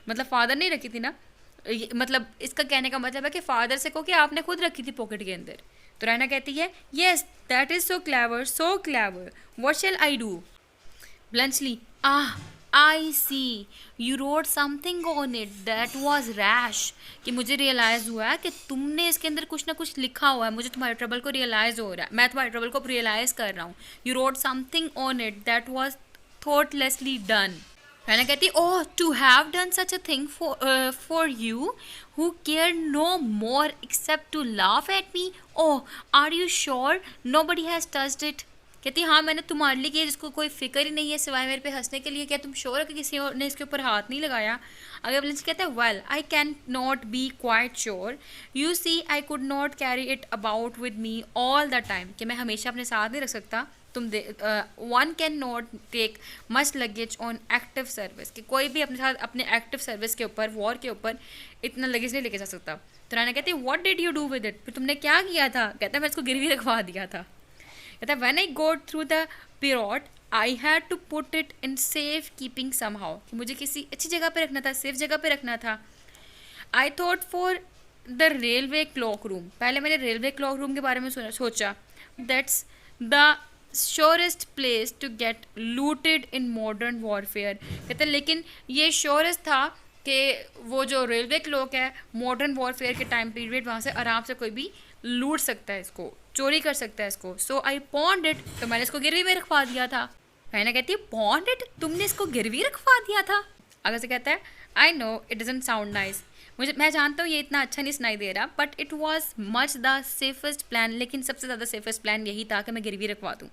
मतलब फादर नहीं रखी थी ना। मतलब इसका कहने का मतलब है कि फादर से को कि आपने खुद रखी थी पॉकेट के अंदर। तो रायना कहती है yes that is so clever, what shall I do. Bluntschli I see you wrote something on it that was rash, कि मुझे रियलाइज़ हुआ है कि तुमने इसके अंदर कुछ ना कुछ लिखा हुआ है, मुझे तुम्हारे ट्रबल को रियलाइज़ हो रहा है, मैं तुम्हारे ट्रबल को रियलाइज़ कर रहा हूँ। You wrote something on it that was thoughtlessly done. Raina कहती oh to have done such a thing for you who care no more except to laugh at me, oh are you sure nobody has touched it. कहती हाँ मैंने तुम्हारे लिए किया जिसको कोई फिक्र ही नहीं है सिवाय मेरे पे हंसने के लिए, क्या तुम श्योर हो कि किसी और ने इसके ऊपर हाथ नहीं लगाया। अगर ब्लंटली कहता है well I can not be quite sure, you see I could not carry it about with me all the time, कि मैं हमेशा अपने साथ नहीं रख सकता। One can not take much luggage on active service, कि कोई भी अपने साथ अपने एक्टिव सर्विस के ऊपर, वॉर के ऊपर इतना लगेज नहीं लेके जा सकता। तो रायना कहती है what did you do with it, फिर तुमने क्या किया था। कहता है मैं इसको गिरवी रखवा दिया था। कहता है when I got through the period I had to put it in safe keeping somehow, कि मुझे किसी अच्छी जगह पे रखना था, सेफ जगह पे रखना था। I thought for the railway cloak room, पहले मैंने रेलवे क्लॉक रूम के बारे में सोचा, that's the surest place to get looted in modern warfare. कहते हैं लेकिन ये श्योरेस्ट था कि वो जो रेलवे क्लॉक है मॉडर्न वॉरफेयर के टाइम पीरियड, वहाँ से आराम से कोई भी लूट सकता है, इसको चोरी कर सकता है इसको। सो आई पॉन्ड इट, तो मैंने इसको गिरवी में रखवा दिया था। मैंने कहती है पॉन्ड इट, तुमने इसको गिरवी रखवा दिया था। आगे से कहता है I know it doesn't sound nice, मैं जानता हूँ ये इतना अच्छा नहीं सुनाई दे रहा, but it was much the safest plan, लेकिन सबसे ज़्यादा सेफेस्ट प्लान यही था कि मैं गिरवी रखवा दूँ.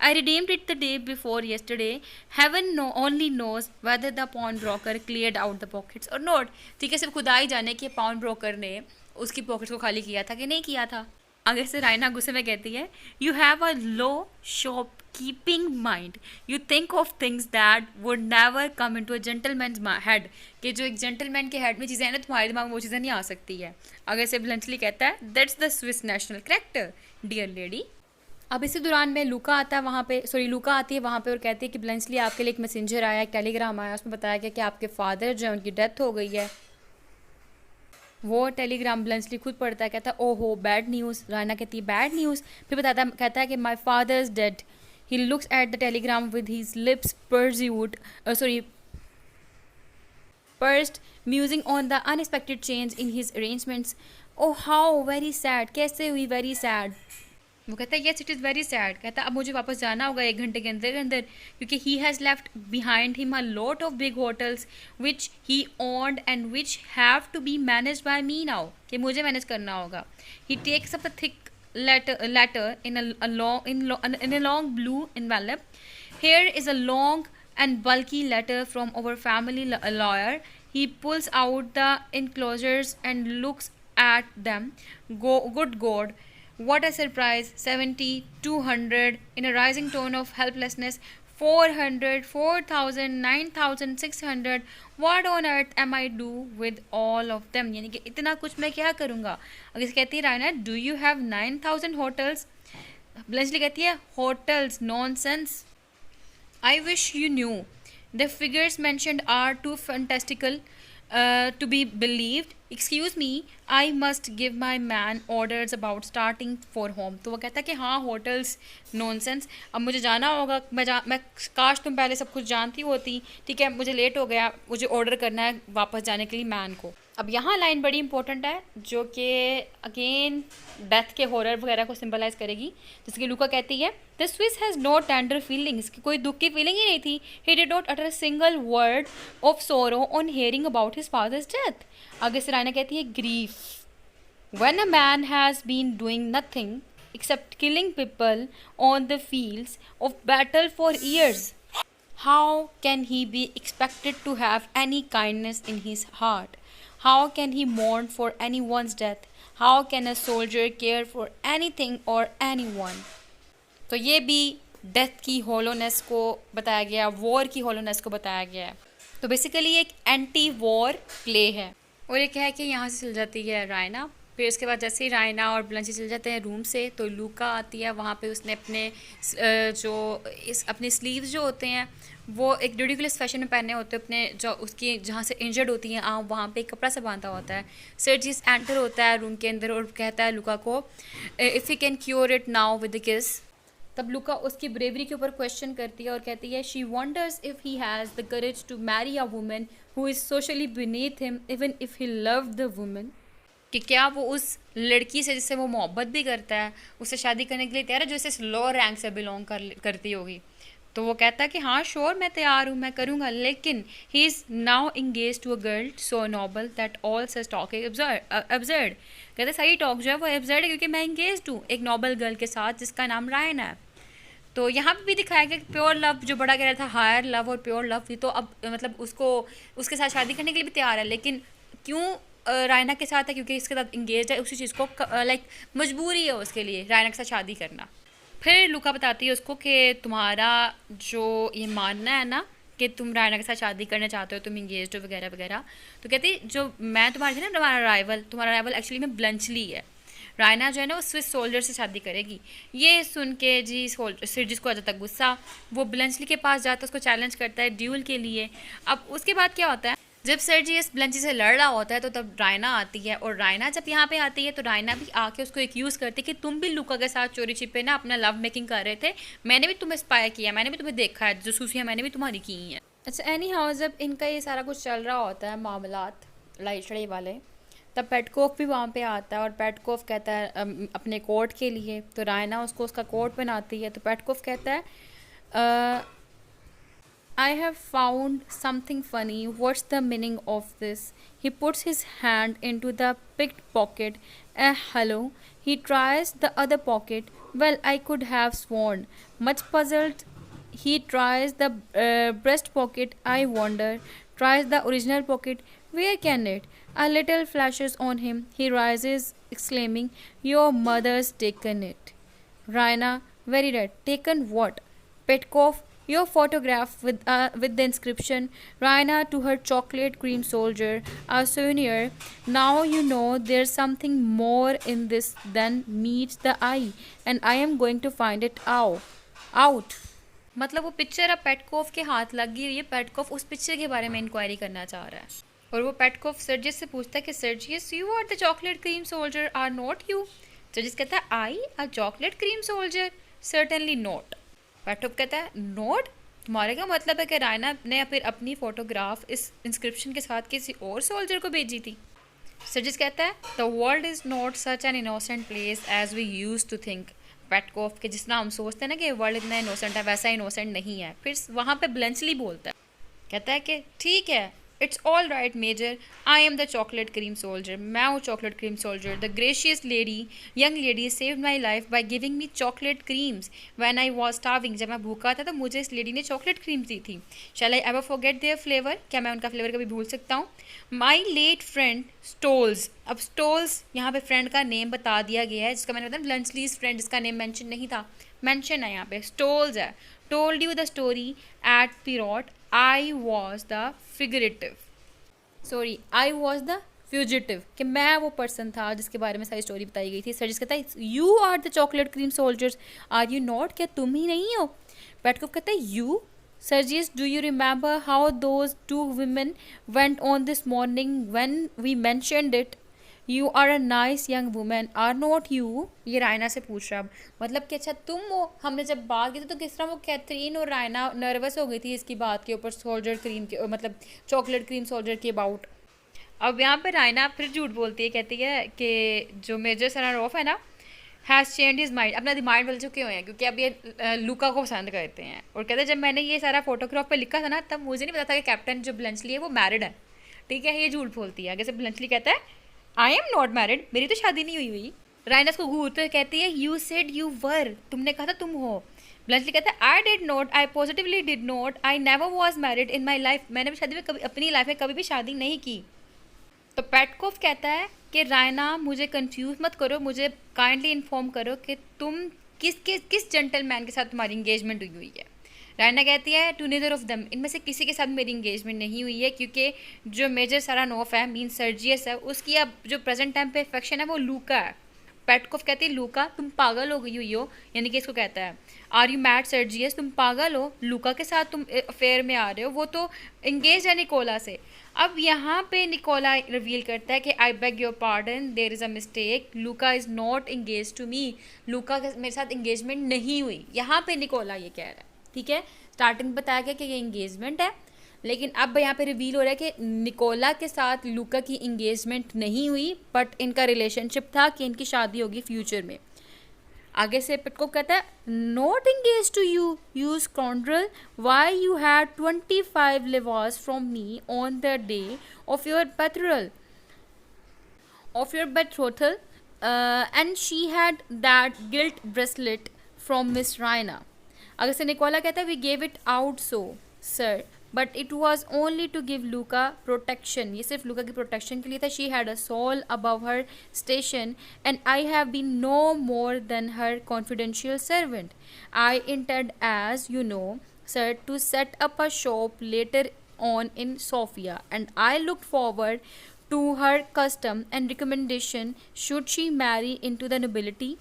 I redeemed it the day before yesterday. Heaven no only knows whether the pawnbroker cleared out the pockets or not. ठीक है, सिर्फ खुदा ही जाने कि पाउंड ब्रोकर ने उसकी पॉकेट्स को खाली किया था कि नहीं किया था. आगे से रायना गुस्से में कहती है, you have a low shop keeping mind, you think of things that would never come in to a gentleman head. कि जो एक जेंटलमैन के हेड में चीज़ें हैं ना, तुम्हारे दिमाग में वो चीज़ें नहीं आ सकती है. आगे से ब्लंटली कहता है, that's the Swiss national character dear lady. अब इसी दौरान में लूका आता है वहाँ पे, लूका आती है वहाँ पे और कहती है कि ब्लंचली आपके लिए एक मैसेंजर आया, एक टेलीग्राम आया, उसमें बताया गया कि आपके फादर जो है उनकी डेथ हो गई है. वो टेलीग्राम ब्लंचली खुद पढ़ता है, कहता है ओहो बैड न्यूज़. रायना कहती है बैड न्यूज़. फिर कहता है कि my father is dead. He looks at the Telegram with his lips pursed, musing on the unexpected change in his arrangements. Oh how very sad. कैसे हुई very sad. वो कहता है yes it is very sad. कहता है अब मुझे वापस जाना होगा 1 घंटे के अंदर अंदर, क्योंकि he has left behind him a lot of big hotels which he owned and which have to be manage by me now. कि मुझे मैनेज करना होगा. He takes up a thick letter in a long blue envelope. Here is a long and bulky letter from our family lawyer. He pulls out the enclosures and looks at them. Good God, what a surprise. 70, 200 in a rising tone of helplessness. 400, 4,000, 9,600. What on earth am I do with all of them? यानी कि इतना कुछ मैं क्या करूँगा. अगर कहती है Raina, do you have 9,000 hotels? ब्लंचली कहती है hotels, nonsense. I wish you knew. The figures mentioned are too fantastical to be believed. Excuse me, I must give my man orders about starting for home. तो वो कहता है कि हाँ होटल्स नॉनसेंस, अब मुझे जाना होगा. मैं काश तुम पहले सब कुछ जानती होती. ठीक है, मुझे लेट हो गया, मुझे ऑर्डर करना है वापस जाने के लिए मैन को. अब यहाँ लाइन बड़ी इंपॉर्टेंट है जो कि अगेन डेथ के हॉरर वगैरह को सिंबलाइज करेगी. जैसे कि लूका कहती है, the Swiss has no tender feelings. कि कोई दुख की फीलिंग ही नहीं थी. He did not utter a single word of sorrow on hearing about his father's death. आगे से रायना कहती है, grief. When a man has been doing nothing except killing people on the fields of battle for years, how can he be expected to have any kindness in his heart? How can he mourn for anyone's death? How can a soldier care for anything or anyone? तो ये भी डेथ की हॉलोनेस को बताया गया, वॉर की हॉलोनेस को बताया गया है. तो बेसिकली एक एंटी वॉर प्ले है. और ये क्या है कि यहाँ से चल जाती है रायना. फिर उसके बाद जैसे ही रायना और ब्लंची चल जाते हैं रूम से, तो लूका आती है. वहाँ पे उसने अपने स्लीव्स जो होते हैं वो एक रिडिकुलस फैशन में पहने होते हैं. अपने जो उसकी जहाँ से इंजर्ड होती हैं आँख, वहाँ पे एक कपड़ा से बांधा होता है. सर्जिस एंटर होता है रूम के अंदर और कहता है लूका को, if you can cure it now with the किस. तब लूका उसकी ब्रेवरी के ऊपर क्वेश्चन करती है और कहती है, she wonders if he has the courage to marry a woman who is socially beneath him even if he love the woman. कि क्या वो उस लड़की से जिससे वो मोहब्बत भी करता है उससे शादी करने के लिए तैयार है, जो इसे लोअर रैंक से बिलोंग करती होगी. तो वो कहता है कि हाँ श्योर मैं तैयार हूँ, मैं करूँगा. लेकिन he is now engage to a girl so noble that all such talk absurd. कहते सही टॉक जो है वो एब्सर्ड है क्योंकि मैं इंगेज हूँ एक नोबल गर्ल के साथ जिसका नाम रायना है. तो यहाँ पे भी दिखाया गया कि प्योर लव जो बड़ा कह रहा था, हायर लव और प्योर लव थी, तो अब मतलब उसके साथ शादी करने के लिए भी तैयार है. लेकिन क्यों रायना के साथ है? क्योंकि इसके साथ इंगेज है. उसी चीज़ को लाइक मजबूरी है उसके लिए रायना के साथ शादी करना. फिर लूका बताती है उसको कि तुम्हारा जो ये मानना है ना कि तुम रायना के साथ शादी करना चाहते हो, तुम इंगेज हो वगैरह वगैरह. तो कहती जो मैं तुम्हारी थी ना, तुम्हारा राइवल एक्चुअली में ब्लंचली है. रायना जो है ना वो स्विस सोल्जर से शादी करेगी. ये सुन के सर्जिस को आ जाता गुस्सा. वो ब्लंचली के पास जाता है, उसको चैलेंज करता है ड्यूल के लिए. अब उसके बाद क्या होता है, जब सर्जियस ब्लंची से लड़ रहा होता है तो तब रायना आती है. और रायना जब यहाँ पे आती है तो रायना भी आके उसको एक्यूज़ करती है कि तुम भी लूका के साथ चोरी छिपे ना अपना लव मेकिंग कर रहे थे, मैंने भी तुम्हें स्पाई किया, मैंने भी तुम्हें देखा है, जासूसियाँ मैंने भी तुम्हारी की हैं. अच्छा एनी हाउ, जब इनका ये सारा कुछ चल रहा होता है मामलात लड़ाई शड़ाई वाले, तब पेटकोफ भी वहाँ पे आता है. और पेटकोफ कहता है अपने कोट के लिए, तो रायना उसको उसका कोट बनाती है. तो पेटकोफ कहता है, I have found something funny. What's the meaning of this? He puts his hand into the picked pocket. Hello. He tries the other pocket. Well, I could have sworn. Much puzzled, he tries the breast pocket. I wonder. Tries the original pocket. Where can it? A little flashes on him. He rises, exclaiming, "Your mother's taken it." Raina, very red. Taken what? Petkov, your photograph with the inscription, Raina to her chocolate cream soldier, a souvenir. Now you know there's something more in this than meets the eye, and I am going to find it out. मतलब वो पिक्चर अब पेटकोफ के हाथ लग गई, ये पेटकोफ उस पिक्चर के बारे में इंक्वायरी करना चाह रहा है और वो पेटकोफ सर्जियस से पूछता है कि Sergius, you are the chocolate cream soldier, are not you? Sergius कहता है, I a chocolate cream soldier? Certainly not. Petkoff कहता है, नॉट? तुम्हारे क्या मतलब है कि रायना ने फिर अपनी फ़ोटोग्राफ इस इंस्क्रिप्शन के साथ किसी और सोल्जर को भेजी थी? सर्जियस कहता है, the world is not such an innocent place as we use to think. Petkoff के जितना हम सोचते हैं ना कि वर्ल्ड इतना इनोसेंट है, वैसा इनोसेंट नहीं है। फिर वहाँ पे ब्लंचली बोलता है, कहता है कि ठीक है, it's all right major, I am the chocolate cream soldier. मैं हूँ chocolate cream soldier. The gracious lady, young lady saved my life by giving me chocolate creams when I was starving. जब मैं भूखा था तो मुझे इस लेडी ने चॉकलेट क्रीम्स दी थी। Shall I ever forget their flavour? क्या मैं उनका फ्लेवर कभी भूल सकता हूँ? My late friend Stolz. अब स्टोल्स यहाँ पे फ्रेंड का नेम बता दिया गया है, जिसका मैंने बताया ब्लंचलीज फ्रेंड, जिसका नेम मेंशन नहीं था, मेंशन है यहाँ पे, स्टोल्स है। Told you the story at Pirot, I was the figurative, sorry I was the fugitive, कि मैं वो पर्सन था जिसके बारे में सारी स्टोरी बताई गई थी। सर्जिस कहता है, you are the chocolate cream soldiers, are you not? क्या तुम ही नहीं हो? पेटकोफ कहता है, you? Sergius, do you remember how those two women went on this morning when we mentioned it? You are a nice young woman, are not you? ये रायना से पूछ रहा है। मतलब कि अच्छा तुम हो, हमने जब बात की थी तो किस तरह वो कैथरीन और रायना नर्वस हो गई थी इसकी बात के ऊपर, सोल्जर क्रीम के, मतलब चॉकलेट क्रीम सोल्जर के अबाउट। अब यहाँ पर रायना फिर झूठ बोलती है, कहती है कि जो मेजर सरारोफ है ना, हैज़ चेंज हिज माइंड, अपना दिमाग बदल चुके हुए हैं क्योंकि अब ये लूका को पसंद करते हैं। और कहते हैं जब मैंने ये सारा फोटोग्राफ पे लिखा था ना, तब मुझे नहीं पता था कि कैप्टन जो ब्लंचली है वो मैरिड है। ठीक है, ये झूठ बोलती है। आगे से ब्लंचली कहता है, आई एम नॉट मैरिड, मेरी तो शादी नहीं हुई। राइनस को घूरते हुए कहती है, यू सेड यू वर, तुमने कहा था तुम हो। ब्लंचली कहता है, I did not, I positively did not, I never was married in my life, मैंने भी शादी में कभी, अपनी लाइफ में कभी भी शादी नहीं की। तो पेटकोफ कहता है कि रायना मुझे कंफ्यूज मत करो, मुझे काइंडली इन्फॉर्म करो कि तुम किस जेंटलमैन के साथ तुम्हारी इंगेजमेंट हुई है। रायना कहती है, टू नीदर ऑफ देम, इनमें से किसी के साथ मेरी इंगेजमेंट नहीं हुई है क्योंकि जो मेजर सरानोफ है, मीन सर्जियस है, उसकी अब जो प्रेजेंट टाइम पे अफेक्शन है वो लूका है। पेटकोफ कहती है, लूका तुम पागल हो गई हुई हो, यानी कि इसको कहता है, आर यू मैड सर्जियस, तुम पागल हो, लूका के साथ तुम अफेयर में आ रहे हो, वो तो इंगेज है निकोला से। अब यहाँ पे निकोला रिवील करता है कि I beg your pardon, there is a mistake, Louka is not engage to me, Louka मेरे साथ इंगेजमेंट नहीं हुई। यहाँ पे निकोला ये कह रहा है। ठीक है, स्टार्टिंग में बताया गया कि ये इंगेजमेंट है, लेकिन अब यहाँ पे रिवील हो रहा है कि निकोला के साथ लूका की इंगेजमेंट नहीं हुई, बट इनका रिलेशनशिप था कि इनकी शादी होगी फ्यूचर में। आगे से पेटकोफ कहता है, not engage to you, you scoundrel, why you had 25 levas from me on the day of your betrothal, and she had that gilt bracelet from Miss Raina. आगे से निकोला कहता है, we gave it out so sir, but it was only to give Louka protection, ये सिर्फ लूका की प्रोटेक्शन के लिए था। She had a soul above her station and I have been no more than her confidential servant. I intend, as you know sir, to set up a shop later on in Sofia and I look forward to her custom and recommendation should she Mary in to the nobility.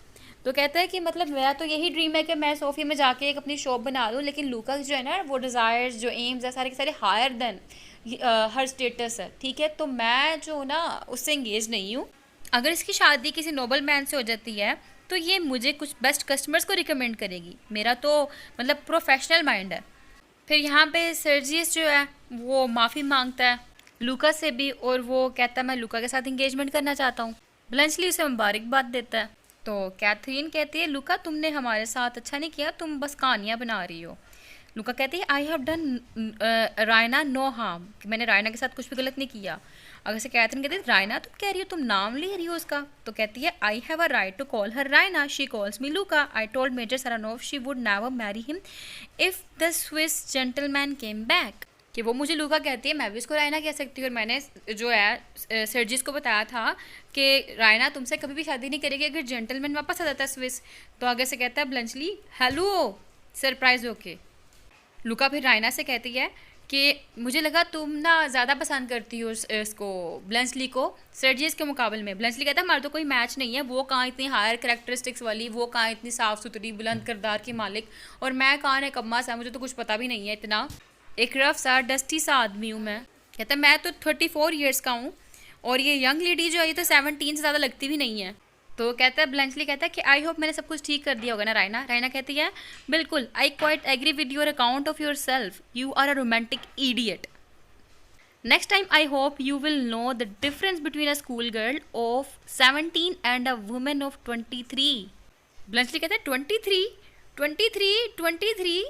तो कहता है कि मतलब मेरा तो यही ड्रीम है कि मैं सोफिया में जाके एक अपनी शॉप बना दूँ, लेकिन लूका जो है ना, वो डिज़ायर्स, जो एम्स है, सारे के सारे हायर देन हर स्टेटस है। ठीक है, तो मैं जो ना उससे इंगेज नहीं हूँ। अगर इसकी शादी किसी नोबल मैन से हो जाती है तो ये मुझे कुछ बेस्ट कस्टमर्स को रिकमेंड करेगी, मेरा तो मतलब प्रोफेशनल माइंड है। फिर यहाँ पे सर्जियस जो है वो माफ़ी मांगता है लूका से भी, और वो कहता है मैं लूका के साथ इंगेजमेंट करना चाहता हूँ। ब्लंचली उसे मुबारकबाद देता है। तो कैथरीन कहती है, लूका तुमने हमारे साथ अच्छा नहीं किया, तुम बस कहानियाँ बना रही हो। लुका कहती है I have done Raina no harm, कि मैंने रायना के साथ कुछ भी गलत नहीं किया। अगर से कैथरीन कहती है रायना तुम कह रही हो, तुम नाम ले रही हो उसका, तो कहती है I have a right to call her Raina, she calls me Louka, I told Major Saranoff she would never marry him if the Swiss gentleman came back, कि वो मुझे लुका कहती है, मैं भी उसको रायना कह सकती हूँ, और मैंने जो है सर्जिस को बताया था कि रायना तुमसे कभी भी शादी नहीं करेगी अगर जेंटलमैन वापस आ जाता है स्विस। तो आगे से कहता है ब्लंचली हेलो सरप्राइज होके। लुका फिर रायना से कहती है कि मुझे लगा तुम ना ज़्यादा पसंद करती हो इसको ब्लंचली को सर्जियस के मुकाबले में। ब्लंचली कहता है हमारा तो कोई मैच नहीं है, वो कहाँ इतनी हायर करेक्टरिस्टिक्स वाली, वो कहाँ इतनी साफ़ सुथरी बुलंद किरदार की मालिक, और मैं कहाँ है कम्मा सा, मुझे तो कुछ पता भी नहीं है, इतना एक रफ सा डस्टी सा आदमी हूँ मैं। कहता है मैं तो 34 ईयर्स का हूँ, और ये यंग लेडी जो है ये तो 17 से ज़्यादा लगती भी नहीं है। तो कहता है ब्लंचली कहता है कि आई होप मैंने सब कुछ ठीक कर दिया होगा ना रायना। रायना कहती है बिल्कुल, I quite agree with your account of yourself, you are a romantic idiot. Next time I hope you will know the difference between a school girl of 17 and a woman of 23। Bluntschli कहता है 23?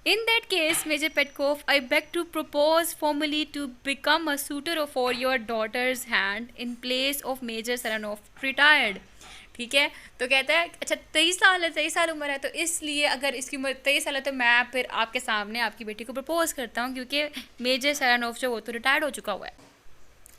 In that case, Major Petkov, I beg to propose formally to become a suitor for your daughter's hand in place of Major Saranov, retired. ठीक है, तो कहता है अच्छा 23 साल उम्र है, तो इसलिए अगर इसकी उम्र 23 साल है तो मैं फिर आपके सामने आपकी बेटी को प्रपोज करता हूँ, क्योंकि मेजर सरानोव जो वो तो रिटायर्ड हो चुका हुआ है।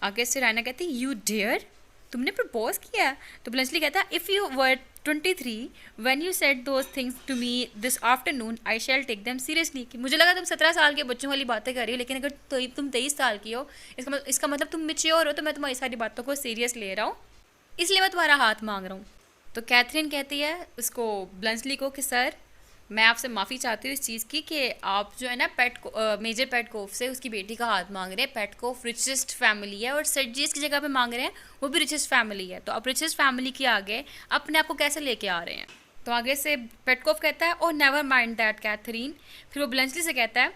आगे से रायना कहती है यू डेयर, तुमने प्रपोज किया? तो ब्लंचली कहता है if you were 23 when you said those things to me this afternoon I shall take them seriously, कि मुझे लगा तुम 17 साल के बच्चों वाली बातें कर रही हो, लेकिन अगर तुम 23 साल की हो इसका मतलब तुम मेच्योर हो, तो मैं तुम्हारी सारी बातों को सीरियस ले रहा हूँ, इसलिए मैं तुम्हारा हाथ मांग रहा हूँ। तो कैथरीन कहती है उसको ब्लंचली को कि सर मैं आपसे माफ़ी चाहती हूँ इस चीज़ की कि आप जो है ना मेजर पेटकोफ से उसकी बेटी का हाथ मांग रहे हैं। पेटकोफ रिचेस्ट फैमिली है और सर्जियस की जगह पे मांग रहे हैं, वो भी रिचेस्ट फैमिली है, तो आप रिचेस्ट फैमिली के आगे अपने आप को कैसे लेके आ रहे हैं? तो आगे से पेटकोफ कहता है oh never mind that Catherine. फिर वो ब्लंचली से कहता है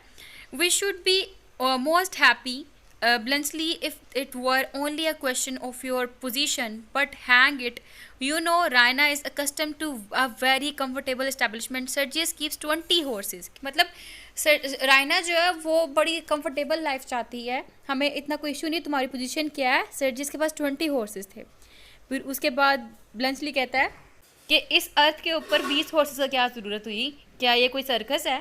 we should be most happy Bluntly if it were only a question of your position, but hang it, you know Raina is accustomed to a very comfortable establishment. Sergius keeps 20 horses. मतलब रायना जो है वो बड़ी कंफर्टेबल लाइफ चाहती है, हमें इतना कोई इशू नहीं, तुम्हारी पोजीशन क्या है? सर्जियस के पास 20 हॉर्सेस थे। फिर उसके बाद ब्लंचली कहता है कि इस अर्थ के ऊपर 20 हॉर्सेस का क्या ज़रूरत हुई, क्या ये कोई सर्कस है?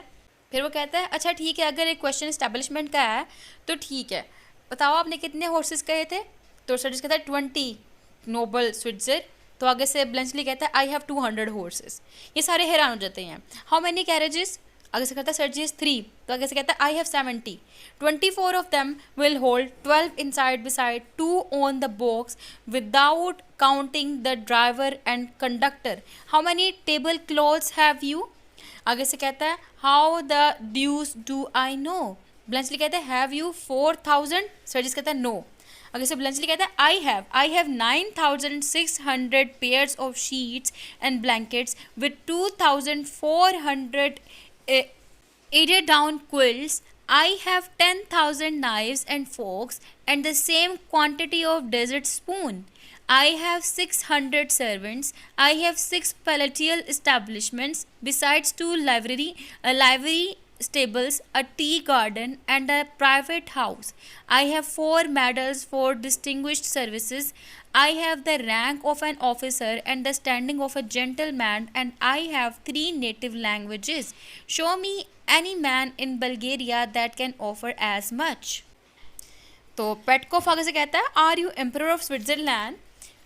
फिर वो कहता है अच्छा ठीक है, अगर एक क्वेश्चन इस्टेब्लिशमेंट का है तो ठीक है, बताओ आपने कितने हॉर्सेस कहे थे? तो सर्जियस कहता है 20 नोबल स्विट्जर। तो आगे से ब्लंचली कहता है आई हैव 200 हॉर्सेस। ये सारे हैरान हो जाते हैं। How many carriages? आगे से कहता है सर्जियस 3। तो आगे से कहता है I have 70। 24 of them will hold 12 inside beside 2 on the box without counting the driver and conductor. How many table cloths have you? आगे से कहता है how the deuce do I know? Bluntschli कहता है हैव यू 4000? सर्जियस कहता है नो। अगर से ब्लंचली कहता है I have 9600 pairs of sheets and blankets with 2400 eiderdown quilts. I have 10,000 knives and forks and the same quantity of dessert spoon. I have 600 servants. I have 6 palatial establishments besides 2 livery stables, a tea garden and a private house. I have 4 medals for distinguished services. I have the rank of an officer and the standing of a gentleman, and I have 3 native languages. Show me any man in Bulgaria that can offer as much. तो पेटकोफ आगे से कहता है are you emperor of Switzerland?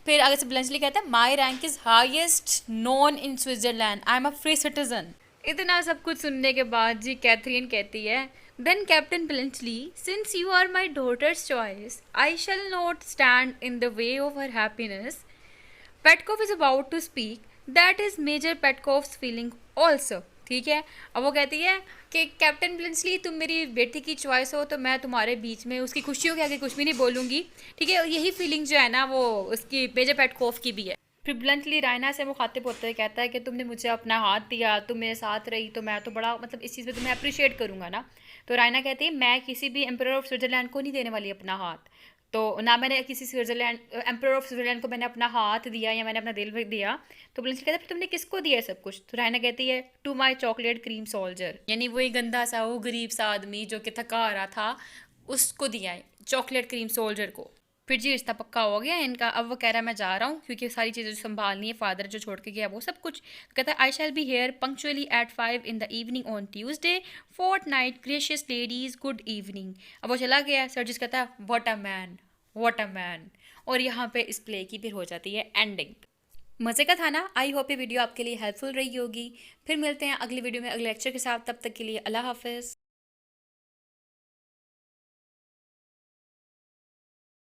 फिर आगे से ब्लंचली कहता है my rank is highest known in Switzerland, I am a free citizen. इतना सब कुछ सुनने के बाद जी कैथरीन कहती है then captain Bluntschli since you are my daughter's choice I shall not stand in the way of her happiness. Petkoff is about to speak, that is Major Petkoff's feeling also. ठीक है, अब वो कहती है कि कैप्टन ब्लंचली तुम मेरी बेटी की चॉइस हो तो मैं तुम्हारे बीच में उसकी खुशियों के आगे कुछ भी नहीं बोलूँगी। ठीक है, यही फीलिंग जो है ना वो उसकी मेजर पेटकोफ की भी है। फिर ब्लंटली रायना से मुखातिब होते हुए कहता है कि तुमने मुझे अपना हाथ दिया, तुम मेरे साथ रही, तो मैं तो बड़ा मतलब इस चीज़ में तुम्हें अप्रिशिएट करूँगा ना। तो रायना कहती है मैं किसी भी एम्परर ऑफ स्विट्जरलैंड को नहीं देने वाली अपना हाथ। तो ना मैंने किसी स्विट्जरलैंड एम्पर ऑफ स्विट्जरलैंड को मैंने अपना हाथ दिया या मैंने अपना दिल भी दिया। तो ब्लेंचली कहता है फिर तुमने किसको दिया है सब कुछ? तो रायना कहती है to my chocolate cream soldier, यानी वही गंदा सा वो गरीब सा आदमी जो कि थका आ रहा था उसको दिया है, चॉकलेट क्रीम सोल्जर को। फिर जी रिश्ता पक्का हो गया इनका। अब वो कह रहा है मैं जा रहा हूँ क्योंकि सारी चीज़ें जो संभालनी है, फादर जो छोड़ के गया वो सब कुछ। कहता है I shall be here punctually at 5 in the evening on Tuesday, fortnight, gracious ladies, good evening। अब वो चला गया। सर्जिस कहता है what a man, what a man. और यहाँ पे इस प्ले की फिर हो जाती है एंडिंग। मज़े का था ना? आई होप ये वीडियो आपके लिए हेल्पफुल रही होगी। फिर मिलते हैं अगली वीडियो में अगले लेक्चर के साथ। तब तक के लिए अल्लाह हाफिज़।